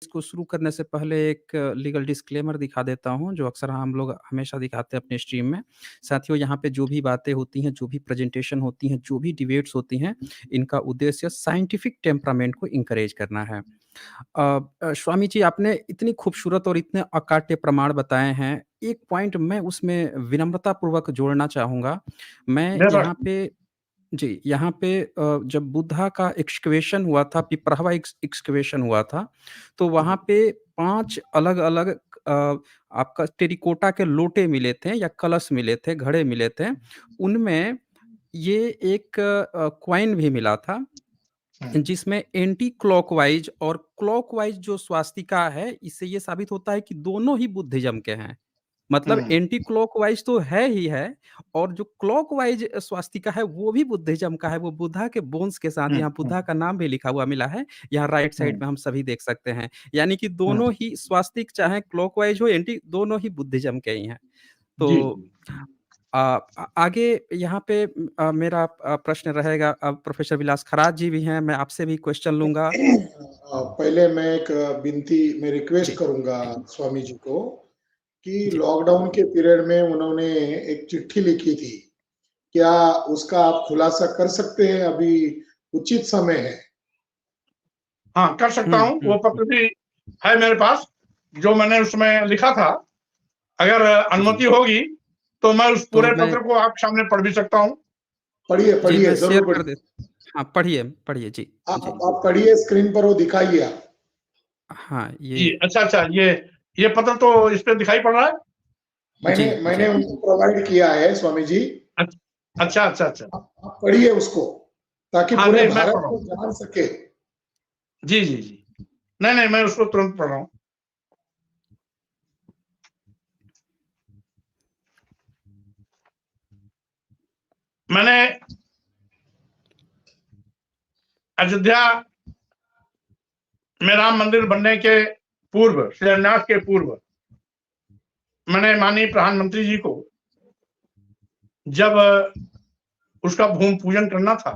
इसको शुरू करने से पहले एक लीगल डिस्क्लेमर दिखा देता हूँ, जो अक्सर हम लोग हमेशा दिखाते हैं अपने स्ट्रीम में। साथियों, यहाँ पे जो भी बातें होती हैं, जो भी प्रेज़ेंटेशन होती हैं, जो भी डिबेट्स होती हैं, इनका उद्देश्य साइंटिफिक टेम्परामेंट को एनकरेज करना है। स्वामी जी, आपने इतनी खूबसूरत और इतने अकाट्य प्रमाण बताए हैं। एक पॉइंट मैं उसमें विनम्रतापूर्वक जोड़ना चाहूँगा। मैं बेशक। यहाँ पे जी, यहाँ पे जब बुद्धा का एक्सकवेशन हुआ था, पिपरावा एक्सकवेशन हुआ था, तो वहाँ पे 5 अलग-अलग आपका टेराकोटा के लोटे मिले थे या कलश मिले थे, घड़े मिले थे। उनमें ये एक कॉइन भी मिला था, जिसमें एंटी क्लॉकवाइज़ और क्लॉकवाइज़ जो स्वास्तिका है, इससे ये साबित होता है कि दोनों ही बुद्धिज़्म के हैं। मतलब एंटी क्लॉकवाइज़ तो है ही है, और जो क्लॉकवाइज़ स्वास्तिका है वो भी बुद्धिज़्म का है, वो बुद्धा के बोन्स के साथ, यहाँ बुद्धा का नाम भी लिखा हुआ मिला है, यहाँ राइट साइड में हम सभी देख सकते हैं। यानी कि दोनों ही स्वास्तिक चाहे क्लॉकवाइज़ हो, एंटी दोनों ही बुद्धिज़्म के ही हैं। जी। तो आगे यहाँ पे मेरा प्रश्न रहेगा, अब प्रोफ़ेसर विलास खराज जी भी हैं, मैं आपसे भी क्वेश्चन लूँगा। पहले मैं एक मैं रिक्वेस्ट जी, करूंगा जी, स्वामी जी को कि जी। लॉकडाउन के पीरियड में उन्होंने एक चिट्ठी लिखी थी, क्या उसका आप खुलासा कर सकते हैं? अभी उचित समय है। हाँ, कर सकता हूँ। वो पत्र भी है मेरे पास, जो मैंने उसमें लिखा था। अगर अनुमति जी। होगी तो मैं उस तो पूरे मैं पत्र को आपके सामने पढ़ भी सकता हूँ। पढ़िए, जी, पढ़िए, मैं शेयर जरूर कर पढ़िए। दे हाँ, पढ़िए, पढ़िए। जी, जी। आप पढ़िए, स्क्रीन पर वो दिखाइए आप। हाँ, जी, ये अच्छा, ये पत्र तो इस पे दिखाई पड़ रहा है? जी, मैंने जी। उनको प्रोवाइड किया है स्वामी जी। अच्छा। आप पढ़िए उसको, ताकि हाँ, पूरे नहीं, मैं पढ़ भारत रहा को हूँ। जान सके। जी। नहीं, मैं उसको तुरंत पढ़ रहा हूँ। मैंने अयोध्या में राम मंदिर बनने के पूर्व, शिलान्यास के पूर्व, मैंने माननीय प्रधानमंत्री जी को जब उसका भूमि पूजन करना था,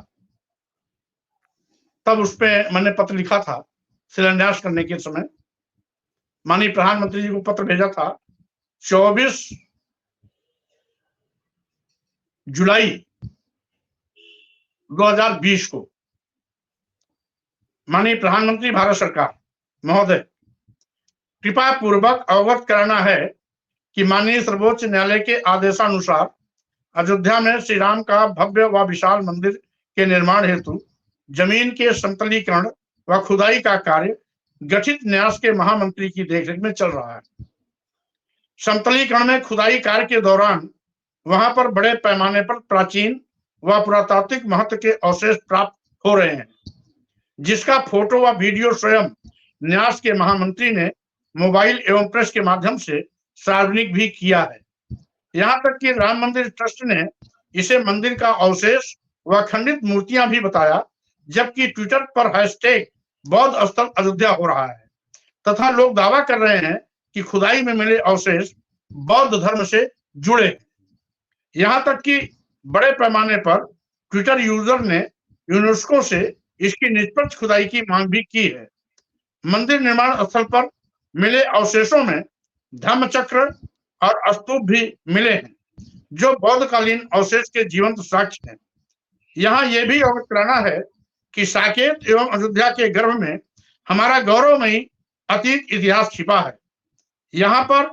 तब उस पे मैंने पत्र लिखा था। शिलान्यास करने के समय माननीय प्रधानमंत्री जी को पत्र भेजा था 24 जुलाई 2020 को। माननीय प्रधानमंत्री भारत सरकार महोदय, कृपा पूर्वक अवगत कराना है कि माननीय सर्वोच्च न्यायालय के आदेशानुसार अयोध्या में श्री राम का भव्य व विशाल मंदिर के निर्माण हेतु जमीन के समतलीकरण व खुदाई का कार्य गठित न्यास के महामंत्री की देखरेख में चल रहा है। समतलीकरण में खुदाई कार्य के दौरान वहां पर बड़े पैमाने पर प्राचीन व पुरातात्विक महत्व के अवशेष प्राप्त हो रहे हैं, जिसका फोटो व वीडियो स्वयं न्यास के महामंत्री ने मोबाइल एवं प्रेस के माध्यम से सार्वजनिक भी किया है। यहाँ तक कि राम मंदिर ट्रस्ट ने इसे मंदिर का अवशेष व खंडित मूर्तियां भी बताया, जबकि ट्विटर पर हैशटैग बौद्ध स्थल अयोध्या हो रहा है तथा लोग दावा कर रहे हैं कि खुदाई में मिले अवशेष बौद्ध धर्म से जुड़े हैं। यहाँ तक कि बड़े पैमाने पर ट्विटर यूजर ने यूनेस्को से इसकी निष्पक्ष खुदाई की मांग भी की है। मंदिर निर्माण स्थल पर मिले अवशेषों में धम्मचक्र और स्तूप भी मिले हैं, जो बौद्धकालीन अवशेष के जीवंत साक्ष्य हैं। यहाँ यह भी अवगत कराना है कि साकेत एवं अयोध्या के गर्भ में हमारा गौरवमयी अतीत इतिहास छिपा है। यहाँ पर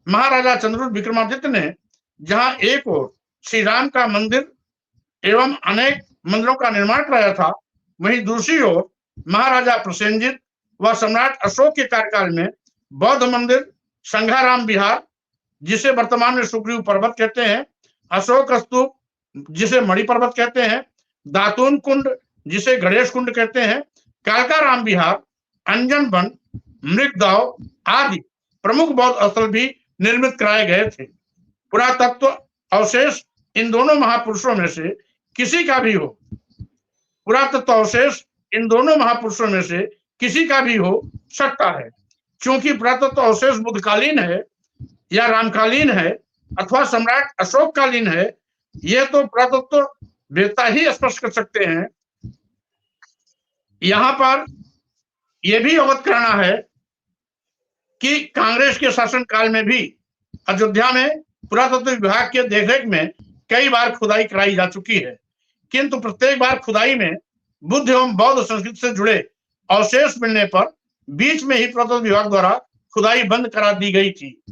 महाराजा चंद्रगुप्त विक्रमादित्य ने जहाँ एक ओर श्री राम का मंदिर एवं अनेक मंदिरों का निर्माण कराया था, वहीं दूसरी ओर महाराजा प्रसेनजित व सम्राट अशोक के कार्यकाल में बौद्ध मंदिर संघाराम विहार, जिसे वर्तमान में सुग्रीव पर्वत कहते हैं, अशोक स्तूप, जिसे मणि पर्वत कहते हैं, दातून कुंड, जिसे गणेश कुंड कहते हैं, कालकाराम विहार, अंजन वन, मृगदाव आदि प्रमुख बौद्ध स्थल भी निर्मित कराए गए थे। पुरातत्व अवशेष इन दोनों महापुरुषों में से किसी का भी हो, पुरातत्व अवशेष इन दोनों महापुरुषों में से किसी का भी हो सकता है, क्योंकि पुरातत्व अवशेष बुद्धकालीन है या रामकालीन है अथवा सम्राट अशोक कालीन है, यह तो पुरातत्व वेत्ता ही स्पष्ट कर सकते हैं। यहाँ पर यह भी अवगत कराना है कि कांग्रेस के शासनकाल में भी अयोध्या में पुरातत्व विभाग के देखरेख में कई बार खुदाई कराई जा चुकी है, किंतु प्रत्येक बार खुदाई में बुद्ध एवं बौद्ध संस्कृति से जुड़े अवशेष मिलने पर बीच में ही पुरातत्व विभाग द्वारा खुदाई बंद करा दी गई थी।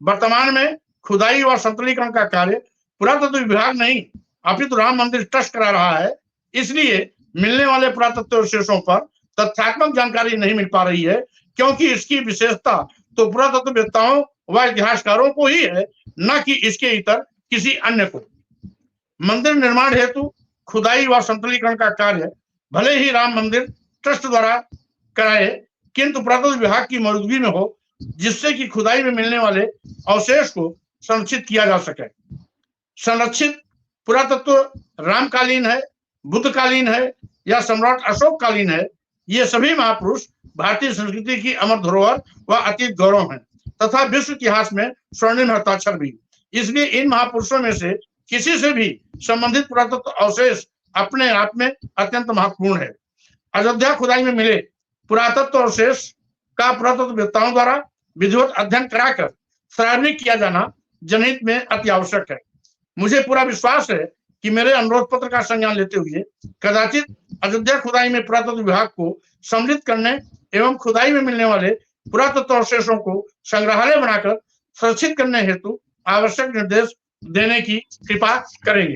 वर्तमान में खुदाई व संतुलीकरण का कार्य पुरातत्व विभाग नहीं अपितु राम मंदिर ट्रस्ट करा रहा है। इसलिए मिलने वाले पुरातत्व अवशेषों पर तथ्यात्मक जानकारी नहीं मिल पा रही है, क्योंकि इसकी विशेषता तो पुरातत्ववेत्ताओं व इतिहासकारों को ही है, न कि इसके इतर किसी अन्य को। मंदिर निर्माण हेतु खुदाई व संतुलीकरण का कार्य भले ही राम मंदिर ट्रस्ट द्वारा कराए, किंतु पुरातत्व विभाग की मौजूदगी में हो, जिससे कि खुदाई में मिलने वाले अवशेष को संरक्षित किया जा सके। संरक्षित पुरातत्व रामकालीन है, बुद्धकालीन है या सम्राट अशोक कालीन है, ये सभी महापुरुष भारतीय संस्कृति की अमर धरोहर व अतीत गौरव हैं तथा विश्व इतिहास में स्वर्णिम हस्ताक्षर भी। इसलिए इन महापुरुषों में से किसी से भी संबंधित पुरातत्व अवशेष अपने आप में अत्यंत महत्वपूर्ण है। अयोध्या खुदाई में मिले पुरातत्व अवशेष का पुरातत्ववेत्ताओं द्वारा विधिवत अध्ययन कराकर सार्वजनिक किया जाना जनहित में अति आवश्यक है। मुझे पूरा विश्वास है कि मेरे अनुरोध पत्र का संज्ञान लेते हुए कदाचित अयोध्या खुदाई में पुरातत्व विभाग को सम्मिलित करने एवं खुदाई में मिलने वाले पुरातत्व अवशेषों को संग्रहालय बनाकर सुरक्षित करने हेतु आवश्यक निर्देश देने की कृपा करेंगे।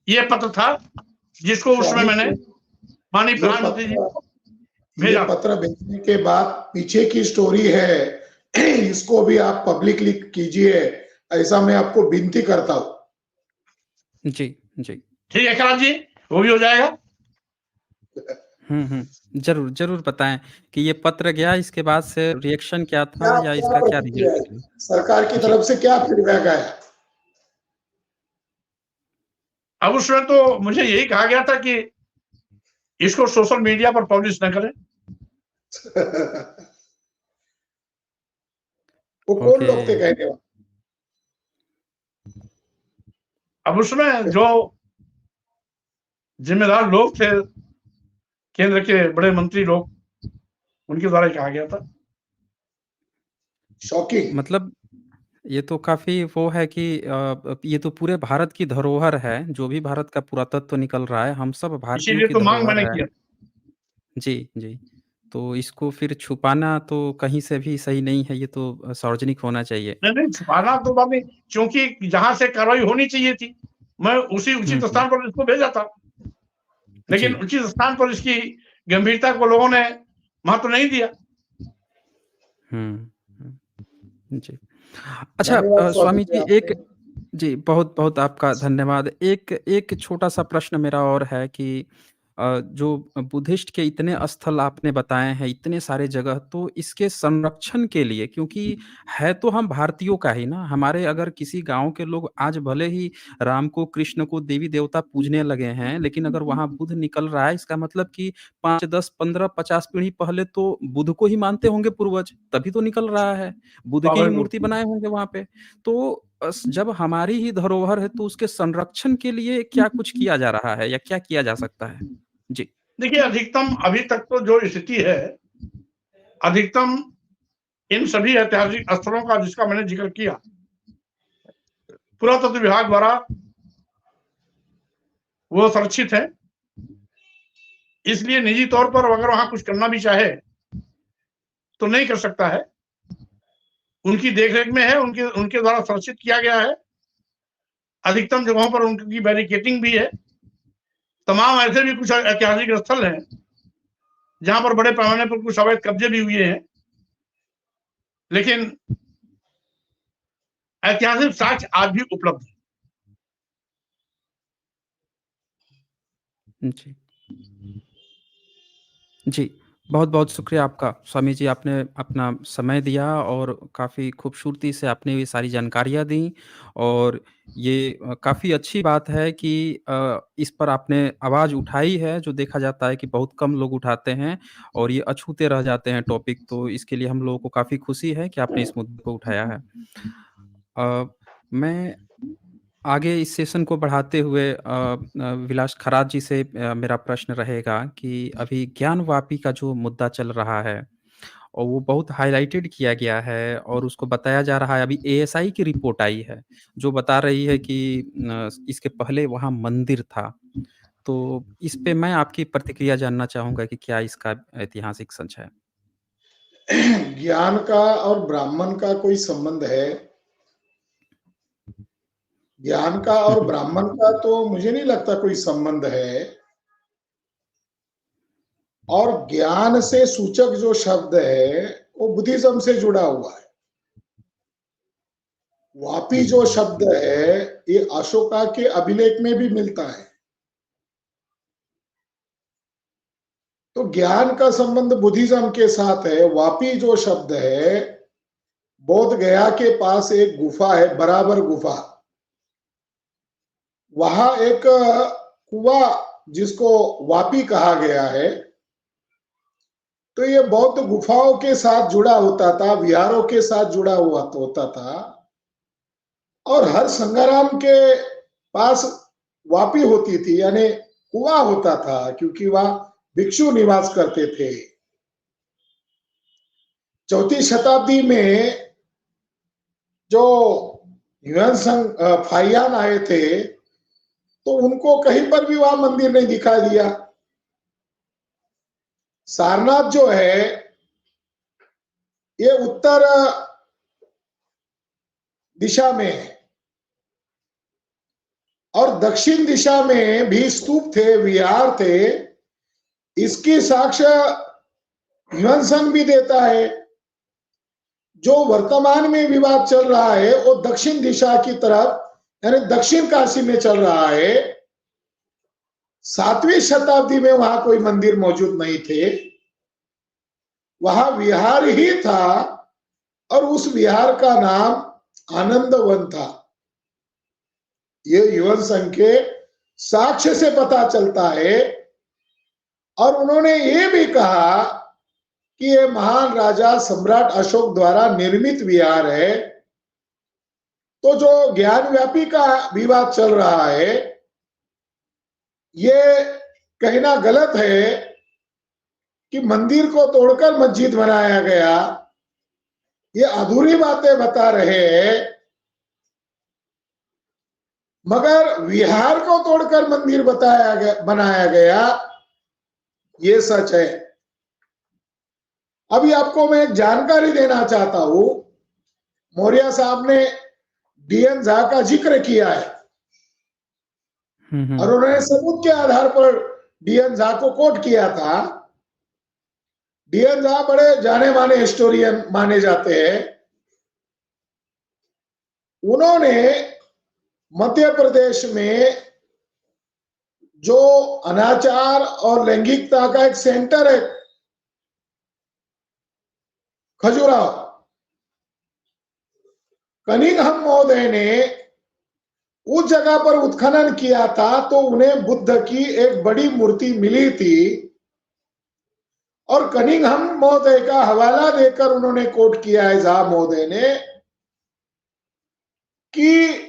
ये पत्र था जिसको उस समय मैंने माननीय प्रधानमंत्री जी को भेजा। पत्र भेजने के बाद पीछे की स्टोरी है, इसको भी आप पब्लिकली कीजिए, ऐसा मैं आपको विनती करता हूँ। जी जी ठीक है खराब जी, वो भी हो जाएगा। जरूर जरूर बताएं कि ये पत्र गया, इसके बाद से रिएक्शन क्या था या इसका क्या रिजल्ट निकला? सरकार की तरफ से क्या फीडबैक आया? अब उसमें तो मुझे यही कहा गया था कि इसको सोशल मीडिया पर पब्लिश न करें। वो कौन लोग थे कहने वाले? अब उसमें जो जिम्मेदार लोग थे, केंद्र के बड़े मंत्री लोग, उनके द्वारा कहा गया था। शॉकिंग। मतलब ये तो काफी वो है कि ये तो पूरे भारत की धरोहर है, जो भी भारत का पुरातत्व निकल रहा है, हम सब भारतीयों इसीलिए की तो मांग धरोहर मैंने है। किया। जी जी, तो इसको फिर छुपाना तो कहीं से भी सही नहीं है, ये तो सार्वजनिक होना चाहिए। नहीं छुपाना तो बात नहीं, क्योंकि जहां से कार्रवाई होनी चाहिए थी मैं उसी उचित स्थान पर इसको भेजा था, लेकिन उचित स्थान पर इसकी गंभीरता को लोगों ने महत्व नहीं दिया। जी अच्छा स्वामी जी, एक जी बहुत बहुत आपका धन्यवाद। एक छोटा सा प्रश्न मेरा और है कि जो बुद्धिस्ट के इतने स्थल आपने बताए हैं, इतने सारे जगह, तो इसके संरक्षण के लिए, क्योंकि है तो हम भारतीयों का ही ना, हमारे अगर किसी गांव के लोग आज भले ही राम को, कृष्ण को देवी देवता पूजने लगे हैं, लेकिन अगर वहां बुद्ध निकल रहा है, इसका मतलब कि 5, 10, 15, 50 पीढ़ी पहले तो बुद्ध को ही मानते होंगे पूर्वज, तभी तो निकल रहा है, बुद्ध की ही मूर्ति बनाए होंगे वहां पे। तो जब हमारी ही धरोहर है तो उसके संरक्षण के लिए क्या कुछ किया जा रहा है या क्या किया जा सकता है? जी देखिए, अधिकतम अभी तक तो जो स्थिति है, अधिकतम इन सभी ऐतिहासिक स्थलों का जिसका मैंने जिक्र किया, पुरातत्व विभाग द्वारा वो सुरक्षित है। इसलिए निजी तौर पर अगर वहां कुछ करना भी चाहे तो नहीं कर सकता है, उनकी देखरेख में है, उनके द्वारा सुरक्षित किया गया है। अधिकतम जगहों पर उनकी बैरिकेटिंग भी है। तमाम ऐसे भी कुछ ऐतिहासिक स्थल हैं जहां पर बड़े पैमाने पर कुछ अवैध कब्जे भी हुए हैं, लेकिन ऐतिहासिक साक्ष्य आज भी उपलब्ध है। जी जी, बहुत-बहुत शुक्रिया आपका स्वामी जी, आपने अपना समय दिया और काफ़ी खूबसूरती से आपने ये सारी जानकारियाँ दी, और ये काफ़ी अच्छी बात है कि इस पर आपने आवाज़ उठाई है, जो देखा जाता है कि बहुत कम लोग उठाते हैं और ये अछूते रह जाते हैं टॉपिक, तो इसके लिए हम लोगों को काफ़ी खुशी है कि आपने इस मुद्दे को उठाया है। मैं आगे इस सेशन को बढ़ाते हुए विलास खरात जी से मेरा प्रश्न रहेगा कि अभी ज्ञानवापी का जो मुद्दा चल रहा है और वो बहुत हाइलाइटेड किया गया है और उसको बताया जा रहा है। अभी एएसआई की रिपोर्ट आई है, जो बता रही है कि इसके पहले वहाँ मंदिर था। तो इस पे मैं आपकी प्रतिक्रिया जानना चाहूँगा कि क्या इसका ऐतिहासिक सच है? ज्ञान का और ब्राह्मण का कोई संबंध है? ज्ञान का और ब्राह्मण का तो मुझे नहीं लगता कोई संबंध है। और ज्ञान से सूचक जो शब्द है वो बुद्धिज्म से जुड़ा हुआ है। वापी जो शब्द है ये अशोका के अभिलेख में भी मिलता है। तो ज्ञान का संबंध बुद्धिज्म के साथ है। वापी जो शब्द है, बोध गया के पास एक गुफा है, बराबर गुफा, वहां एक कुआं जिसको वापी कहा गया है। तो ये बौद्ध गुफाओं के साथ जुड़ा होता था, विहारों के साथ जुड़ा हुआ होता था। और हर संग्राम के पास वापी होती थी, यानी कुआं होता था, क्योंकि वहां भिक्षु निवास करते थे। 4वीं शताब्दी में जो फाहियान आए थे तो उनको कहीं पर भी वहां मंदिर नहीं दिखाई दिया। सारनाथ जो है ये उत्तर दिशा में है और दक्षिण दिशा में भी स्तूप थे, विहार थे। इसकी साक्ष्य ह्यूएनसांग भी देता है। जो वर्तमान में विवाद चल रहा है वो दक्षिण दिशा की तरफ, यानी दक्षिण काशी में चल रहा है। 7वीं शताब्दी में वहां कोई मंदिर मौजूद नहीं थे, वहां विहार ही था और उस विहार का नाम आनंदवन था। ये ह्यूएनसांग के साक्ष्य से पता चलता है। और उन्होंने ये भी कहा कि ये महान राजा सम्राट अशोक द्वारा निर्मित विहार है। तो जो ज्ञानव्यापी का विवाद चल रहा है ये कहना गलत है कि मंदिर को तोड़कर मस्जिद बनाया गया। ये अधूरी बातें बता रहे हैं, मगर विहार को तोड़कर मंदिर बनाया गया ये सच है। अभी आपको मैं एक जानकारी देना चाहता हूं। मौर्य साहब ने डीएन झा का जिक्र किया है और उन्होंने सबूत के आधार पर डीएन झा को कोट किया था। डीएन झा बड़े जाने माने हिस्टोरियन माने जाते हैं। उन्होंने मध्य प्रदेश में जो अनाचार और लैंगिकता का एक सेंटर है खजुराहो, कनिंघम महोदय ने उस जगह पर उत्खनन किया था तो उन्हें बुद्ध की एक बड़ी मूर्ति मिली थी और कनिंघम महोदय का हवाला देकर उन्होंने कोट किया है झा महोदय ने कि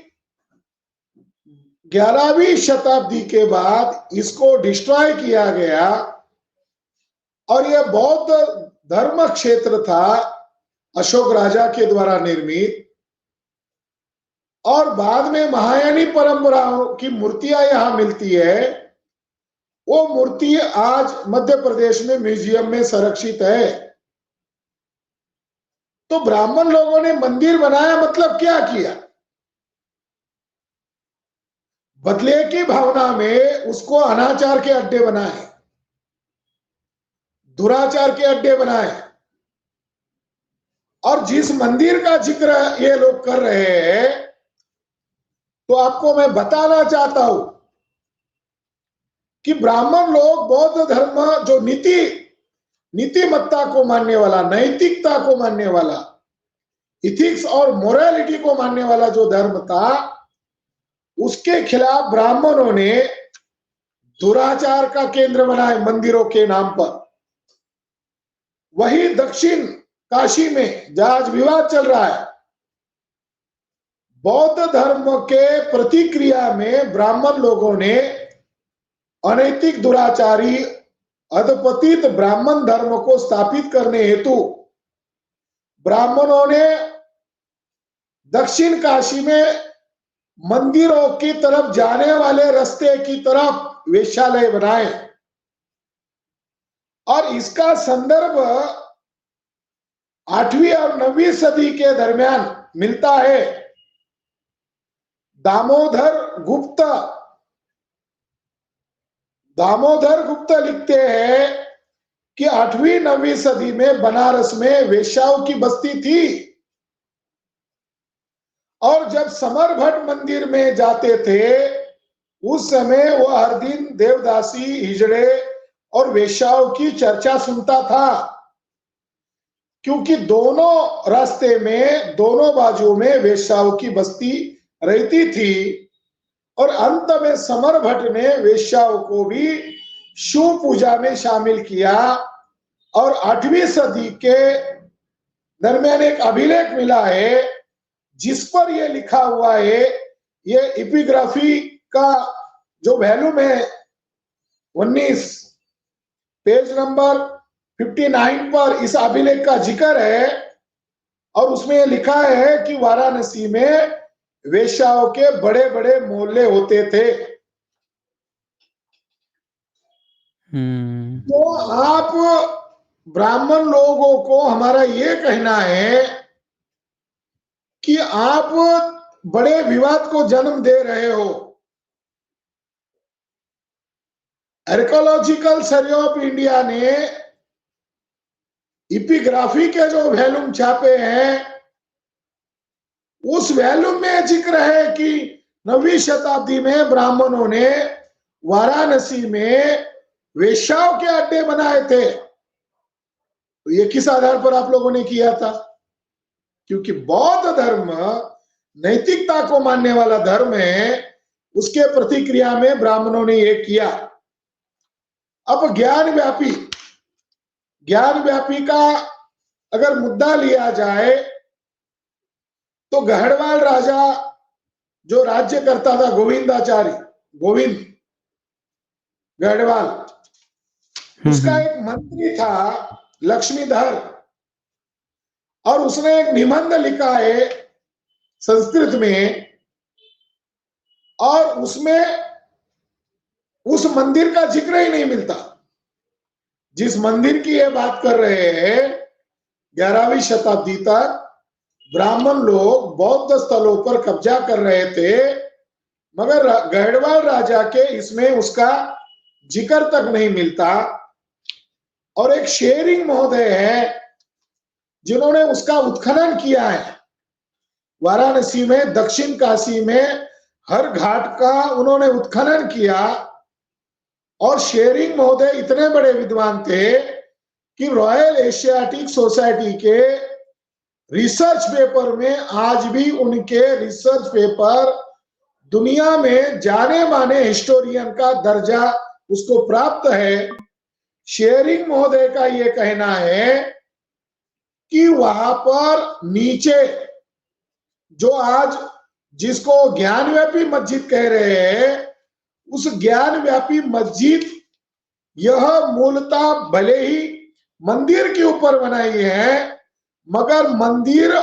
11वीं शताब्दी के बाद इसको डिस्ट्रॉय किया गया और यह बौद्ध धर्म क्षेत्र था अशोक राजा के द्वारा निर्मित। और बाद में महायानी परंपराओं की मूर्तियां यहां मिलती है। वो मूर्ति आज मध्य प्रदेश में म्यूजियम में संरक्षित है। तो ब्राह्मण लोगों ने मंदिर बनाया मतलब क्या किया? बदले की भावना में उसको अनाचार के अड्डे बनाए, दुराचार के अड्डे बनाए। और जिस मंदिर का जिक्र ये लोग कर रहे हैं तो आपको मैं बताना चाहता हूं कि ब्राह्मण लोग बौद्ध धर्म जो नीतिमत्ता को मानने वाला, नैतिकता को मानने वाला, इथिक्स और मोरालिटी को मानने वाला जो धर्म था उसके खिलाफ ब्राह्मणों ने दुराचार का केंद्र बनाए मंदिरों के नाम पर। वही दक्षिण काशी में जहां विवाद चल रहा है, बौद्ध धर्म के प्रतिक्रिया में ब्राह्मण लोगों ने अनैतिक दुराचारी अधपतित ब्राह्मण धर्म को स्थापित करने हेतु ब्राह्मणों ने दक्षिण काशी में मंदिरों की तरफ जाने वाले रास्ते की तरफ वेश्यालय बनाए और इसका संदर्भ 8वीं और 9वीं सदी के दरमियान मिलता है। दामोदर गुप्त लिखते हैं कि 8वीं 9वीं सदी में बनारस में वेश्याओं की बस्ती थी और जब समर भट्ट मंदिर में जाते थे उस समय वो हर दिन देवदासी, हिजड़े और वेश्याओं की चर्चा सुनता था, क्योंकि दोनों रास्ते में दोनों बाजू में वेश्याओं की बस्ती रहती थी। और अंत में समर भट्ट ने वेश्याओं को भी शिव पूजा में शामिल किया और 8वीं सदी के दरमियान एक अभिलेख मिला है जिस पर यह लिखा हुआ है। ये एपिग्राफी का जो वॉल्यूम है 19 पेज नंबर 59 पर इस अभिलेख का जिक्र है और उसमें लिखा है कि वाराणसी में वेश्याओं के बड़े बड़े मोहल्ले होते थे। तो आप ब्राह्मण लोगों को हमारा ये कहना है कि आप बड़े विवाद को जन्म दे रहे हो। आर्कियोलॉजिकल सर्वे ऑफ इंडिया ने एपिग्राफी के जो वॉल्यूम छापे हैं उस वॉल्यूम में जिक्र है कि 9वीं शताब्दी में ब्राह्मणों ने वाराणसी में वेश्याओं के अड्डे बनाए थे। तो ये किस आधार पर आप लोगों ने किया था? क्योंकि बौद्ध धर्म नैतिकता को मानने वाला धर्म है, उसके प्रतिक्रिया में ब्राह्मणों ने ये किया। अब ज्ञान व्यापी का अगर मुद्दा लिया जाए तो गढ़वाल राजा जो राज्य करता था, गोविंद गढ़वाल, उसका एक मंत्री था लक्ष्मीधर और उसने एक निबंध लिखा है संस्कृत में और उसमें उस मंदिर का जिक्र ही नहीं मिलता। जिस मंदिर की ये बात कर रहे हैं 11वीं शताब्दी तक ब्राह्मण लोग बौद्ध स्थलों पर कब्जा कर रहे थे, मगर गढ़वाल राजा के इसमें उसका जिक्र तक नहीं मिलता। और एक शेरिंग महोदय है जिन्होंने उसका उत्खनन किया है। वाराणसी में, दक्षिण काशी में हर घाट का उन्होंने उत्खनन किया और शेरिंग महोदय इतने बड़े विद्वान थे कि रॉयल एशियाटिक सोसाइटी के रिसर्च पेपर में आज भी उनके रिसर्च पेपर दुनिया में जाने माने हिस्टोरियन का दर्जा उसको प्राप्त है। शेरिंग महोदय का यह कहना है कि वहां पर नीचे जो आज जिसको ज्ञानव्यापी मस्जिद कह रहे हैं, उस ज्ञानव्यापी मस्जिद यह मूलतः भले ही मंदिर के ऊपर बनाई है, मगर मंदिर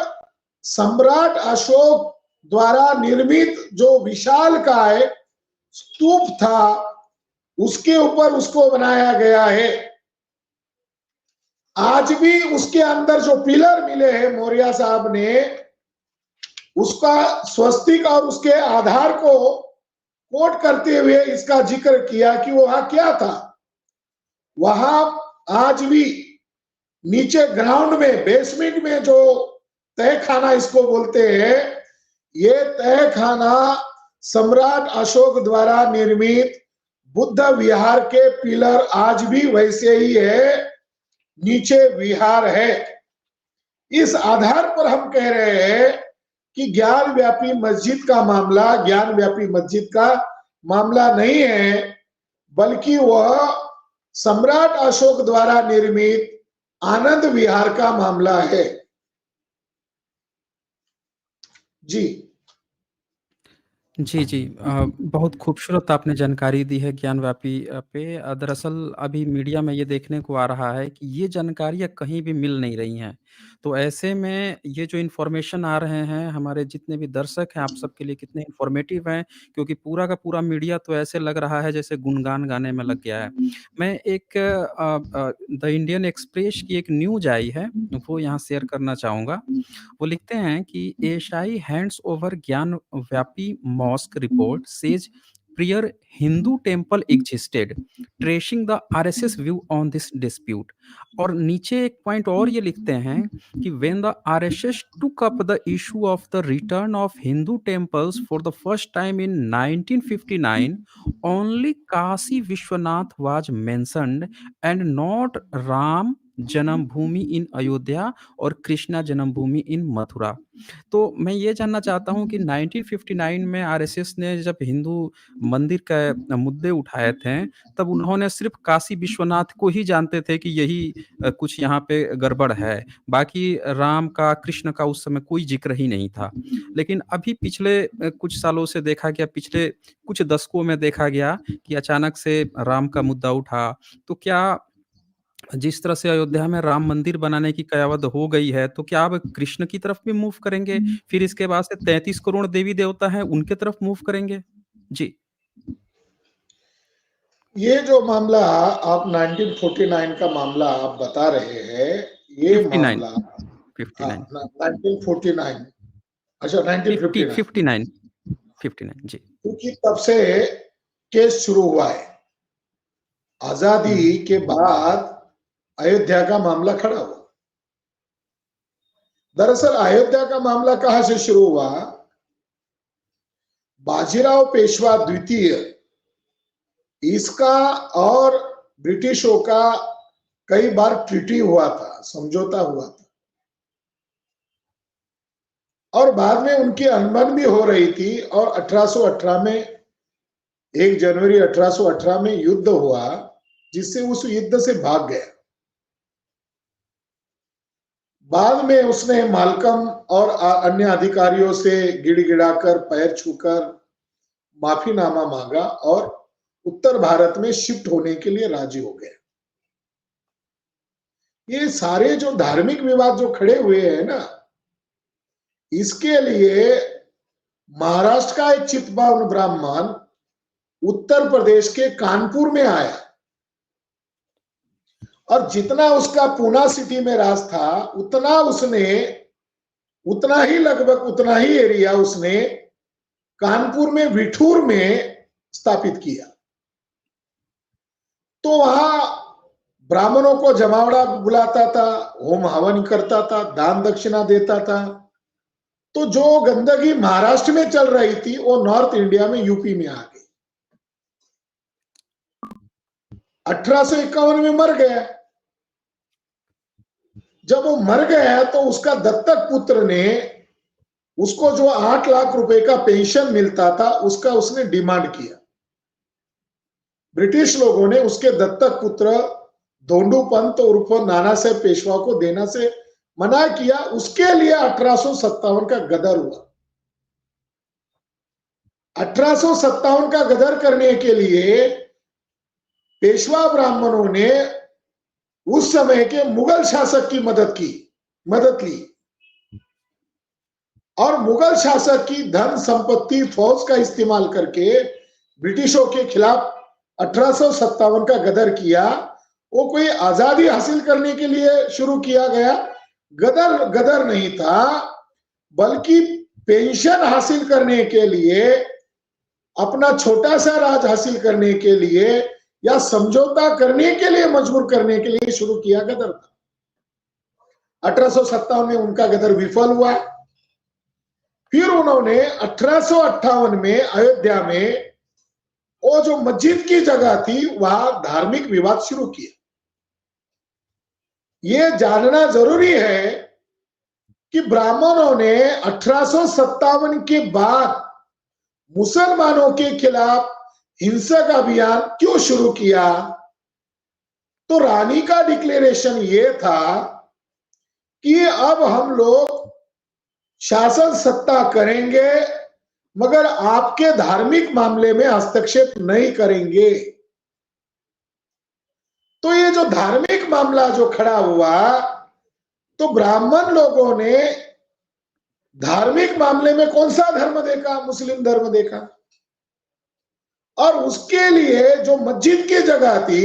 सम्राट अशोक द्वारा निर्मित जो विशालकाय स्तूप था उसके ऊपर उसको बनाया गया है। आज भी उसके अंदर जो पिलर मिले हैं मौर्य साहब ने उसका स्वस्तिक और उसके आधार को कोट करते हुए इसका जिक्र किया कि वहां क्या था। वहां आज भी नीचे ग्राउंड में, बेसमेंट में जो तहखाना इसको बोलते हैं, ये तहखाना सम्राट अशोक द्वारा निर्मित बुद्ध विहार के पिलर आज भी वैसे ही है, नीचे विहार है। इस आधार पर हम कह रहे हैं कि ज्ञानव्यापी मस्जिद का मामला ज्ञानव्यापी मस्जिद का मामला नहीं है, बल्कि वह सम्राट अशोक द्वारा निर्मित आनंद विहार का मामला है। जी जी, जी। बहुत खूबसूरत आपने जानकारी दी है ज्ञानव्यापी पे। दरअसल अभी मीडिया में ये देखने को आ रहा है कि ये जानकारियाँ कहीं भी मिल नहीं रही हैं। तो ऐसे में ये जो इन्फॉर्मेशन आ रहे हैं, हमारे जितने भी दर्शक हैं, आप सबके लिए कितने इन्फॉर्मेटिव हैं, क्योंकि पूरा का पूरा मीडिया तो ऐसे लग रहा है जैसे गुणगान गाने में लग गया है। मैं एक द इंडियन एक्सप्रेस की एक न्यूज़ आई है, वो यहाँ शेयर करना चाहूँगा। वो लिखते हैं कि ASI hands over Gyanvapi mosque report says prior Hindu temple existed tracing the RSS view on this dispute. और नीचे एक पॉइंट और ये लिखते हैं कि when the RSS took up the issue of the return of Hindu temples for the first time in 1959 only Kashi Vishwanath was mentioned and not Ram Janmabhoomi in Ayodhya और कृष्णा जन्मभूमि इन मथुरा। तो मैं ये जानना चाहता हूँ कि 1959 में आरएसएस ने जब हिंदू मंदिर का मुद्दे उठाए थे, तब उन्होंने सिर्फ़ काशी विश्वनाथ को ही जानते थे कि यही कुछ यहाँ पे गड़बड़ है। बाकी राम का, कृष्ण का उस समय कोई ज़िक्र ही नहीं था। लेकिन अभी पिछले कुछ सालों से देखा गया, पिछले कुछ दशकों में देखा गया कि अचानक से राम का मुद्दा उठा। तो क्या जिस तरह से अयोध्या में राम मंदिर बनाने की कयावत हो गई है, तो क्या अब कृष्ण की तरफ भी मूव करेंगे? फिर इसके बाद से 33 करोड़ देवी-देवता हैं, उनके तरफ मूव करेंगे? जी। ये जो मामला आप 1949 का मामला आप बता रहे हैं, ये 59, मामला 59, 1949, अच्छा 50, 1959, 59, 59 जी। क्योंकि तब से केस शुरू हुआ है। आजादी हुँ, के बाद अयोध्या का मामला खड़ा हुआ। दरअसल अयोध्या का मामला कहां से शुरू हुआ? बाजीराव पेशवा द्वितीय, इसका और ब्रिटिशों का कई बार ट्रीटी हुआ था, समझौता हुआ था, और बाद में उनकी अनबन भी हो रही थी। और 1818 में 1 जनवरी 1818 में युद्ध हुआ, जिससे उस युद्ध से भाग गया। बाद में उसने मालकम और अन्य अधिकारियों से गिड़गिड़ाकर, पैर छूकर माफीनामा मांगा और उत्तर भारत में शिफ्ट होने के लिए राजी हो गया। ये सारे जो धार्मिक विवाद जो खड़े हुए हैं ना, इसके लिए महाराष्ट्र का एक चितपावन ब्राह्मण उत्तर प्रदेश के कानपुर में आया, और जितना उसका पूना सिटी में राज था, उतना ही लगभग उतना ही एरिया उसने कानपुर में विठूर में स्थापित किया। तो वहां ब्राह्मणों को जमावड़ा बुलाता था, होम हवन करता था, दान दक्षिणा देता था। तो जो गंदगी महाराष्ट्र में चल रही थी, वो नॉर्थ इंडिया में, यूपी में आ गई। 1851 में मर गया। जब वो मर गया तो उसका दत्तक पुत्र ने उसको जो 8 लाख रुपए का पेंशन मिलता था, उसका उसने डिमांड किया। ब्रिटिश लोगों ने उसके दत्तक पुत्र धोंडू पंत उर्फ नाना साहेब पेशवा को देना से मना किया। उसके लिए 1857 का गदर हुआ। 1857 का गदर करने के लिए पेशवा ब्राह्मणों ने उस समय के मुगल शासक की मदद ली, और मुगल शासक की धन संपत्ति, फौज का इस्तेमाल करके ब्रिटिशों के खिलाफ 1857 का गदर किया। वो कोई आजादी हासिल करने के लिए शुरू किया गया गदर नहीं था, बल्कि पेंशन हासिल करने के लिए, अपना छोटा सा राज हासिल करने के लिए, या समझौता करने के लिए, मजबूर करने के लिए शुरू किया गदर था। 1857 में उनका गदर विफल हुआ। फिर उन्होंने 1858 में अयोध्या में वो जो मस्जिद की जगह थी, वहां धार्मिक विवाद शुरू किया। ये जानना जरूरी है कि ब्राह्मणों ने 1857 के बाद मुसलमानों के खिलाफ हिंसक अभियान क्यों शुरू किया? तो रानी का डिक्लेरेशन ये था कि अब हम लोग शासन सत्ता करेंगे, मगर आपके धार्मिक मामले में हस्तक्षेप नहीं करेंगे। तो ये जो धार्मिक मामला जो खड़ा हुआ, तो ब्राह्मण लोगों ने धार्मिक मामले में कौन सा धर्म देखा? मुस्लिम धर्म देखा। और उसके लिए जो मस्जिद की जगह थी,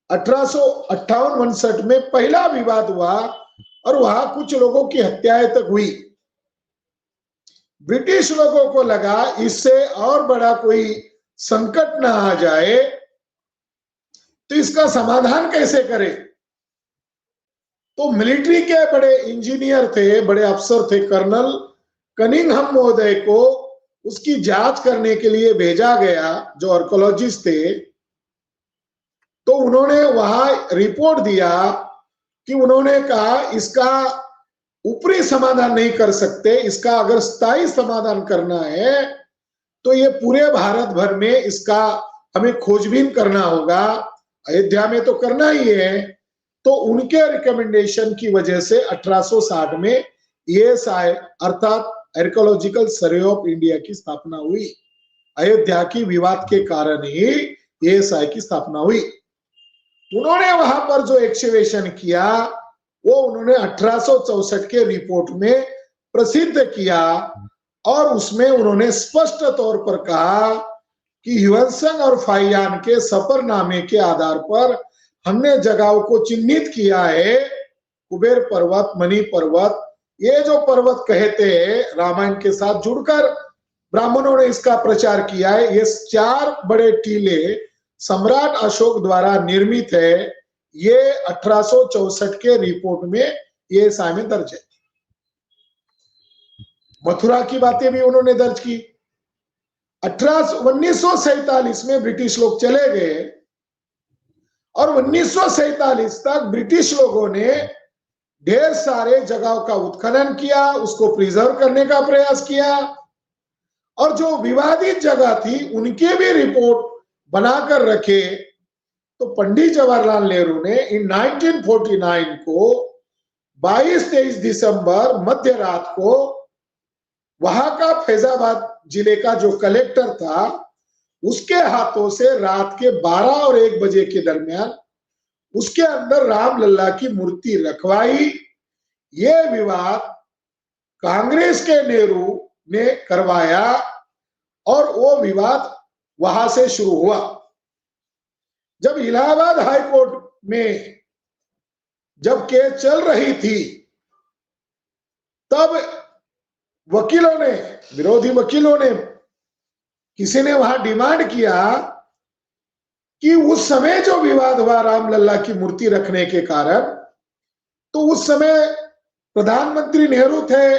1858-59 में पहला विवाद हुआ और वहां कुछ लोगों की हत्याएं तक हुई। ब्रिटिश लोगों को लगा इससे और बड़ा कोई संकट ना आ जाए, तो इसका समाधान कैसे करें। तो मिलिट्री के बड़े इंजीनियर थे, बड़े अफसर थे, कर्नल कनिंघम महोदय को उसकी जांच करने के लिए भेजा गया, जो आर्कियोलॉजिस्ट थे। तो उन्होंने वहां रिपोर्ट दिया कि उन्होंने कहा इसका ऊपरी समाधान नहीं कर सकते, इसका अगर स्थायी समाधान करना है तो ये पूरे भारत भर में इसका हमें खोजबीन करना होगा, अयोध्या में तो करना ही है। तो उनके रिकमेंडेशन की वजह से 1860 में ESI अर्थात आर्कियोलॉजिकल सर्वे ऑफ इंडिया की स्थापना हुई। अयोध्या की विवाद के कारण ही ESI की स्थापना हुई। उन्होंने वहां पर जो एक्सकवेशन किया वो उन्होंने 1864 के रिपोर्ट में प्रसिद्ध किया और उसमें उन्होंने स्पष्ट तौर पर कहा कि ह्यूएनसांग और फाहियान के सफरनामे के आधार पर हमने जगहों को चिन्हित किया है। कुबेर पर्वत, मणि पर्वत, ये जो पर्वत कहते हैं, रामायण के साथ जुड़कर ब्राह्मणों ने इसका प्रचार किया है। ये 4 बड़े टीले सम्राट अशोक द्वारा निर्मित है। ये 1864 के रिपोर्ट में ये ESI में दर्ज है। मथुरा की बातें भी उन्होंने दर्ज की। 1947 में ब्रिटिश लोग चले गए और 1947 तक ब्रिटिश लोगों ने ढेर सारे जगहों का उत्खनन किया, उसको प्रिजर्व करने का प्रयास किया और जो विवादित जगह थी उनके भी रिपोर्ट बनाकर रखे। तो पंडित जवाहरलाल नेहरू ने इन 1949 को 22-23 दिसंबर मध्य रात को वहां का फैजाबाद जिले का जो कलेक्टर था उसके हाथों से रात के 12 और 1 बजे के दरमियान उसके अंदर रामलला की मूर्ति रखवाई। ये विवाद कांग्रेस के नेहरू ने करवाया और वो विवाद वहां से शुरू हुआ। जब इलाहाबाद हाई कोर्ट में जब केस चल रही थी तब वकीलों ने, विरोधी वकीलों ने, किसी ने वहां डिमांड किया कि उस समय जो विवाद हुआ रामलला की मूर्ति रखने के कारण, तो उस समय प्रधानमंत्री नेहरू थे,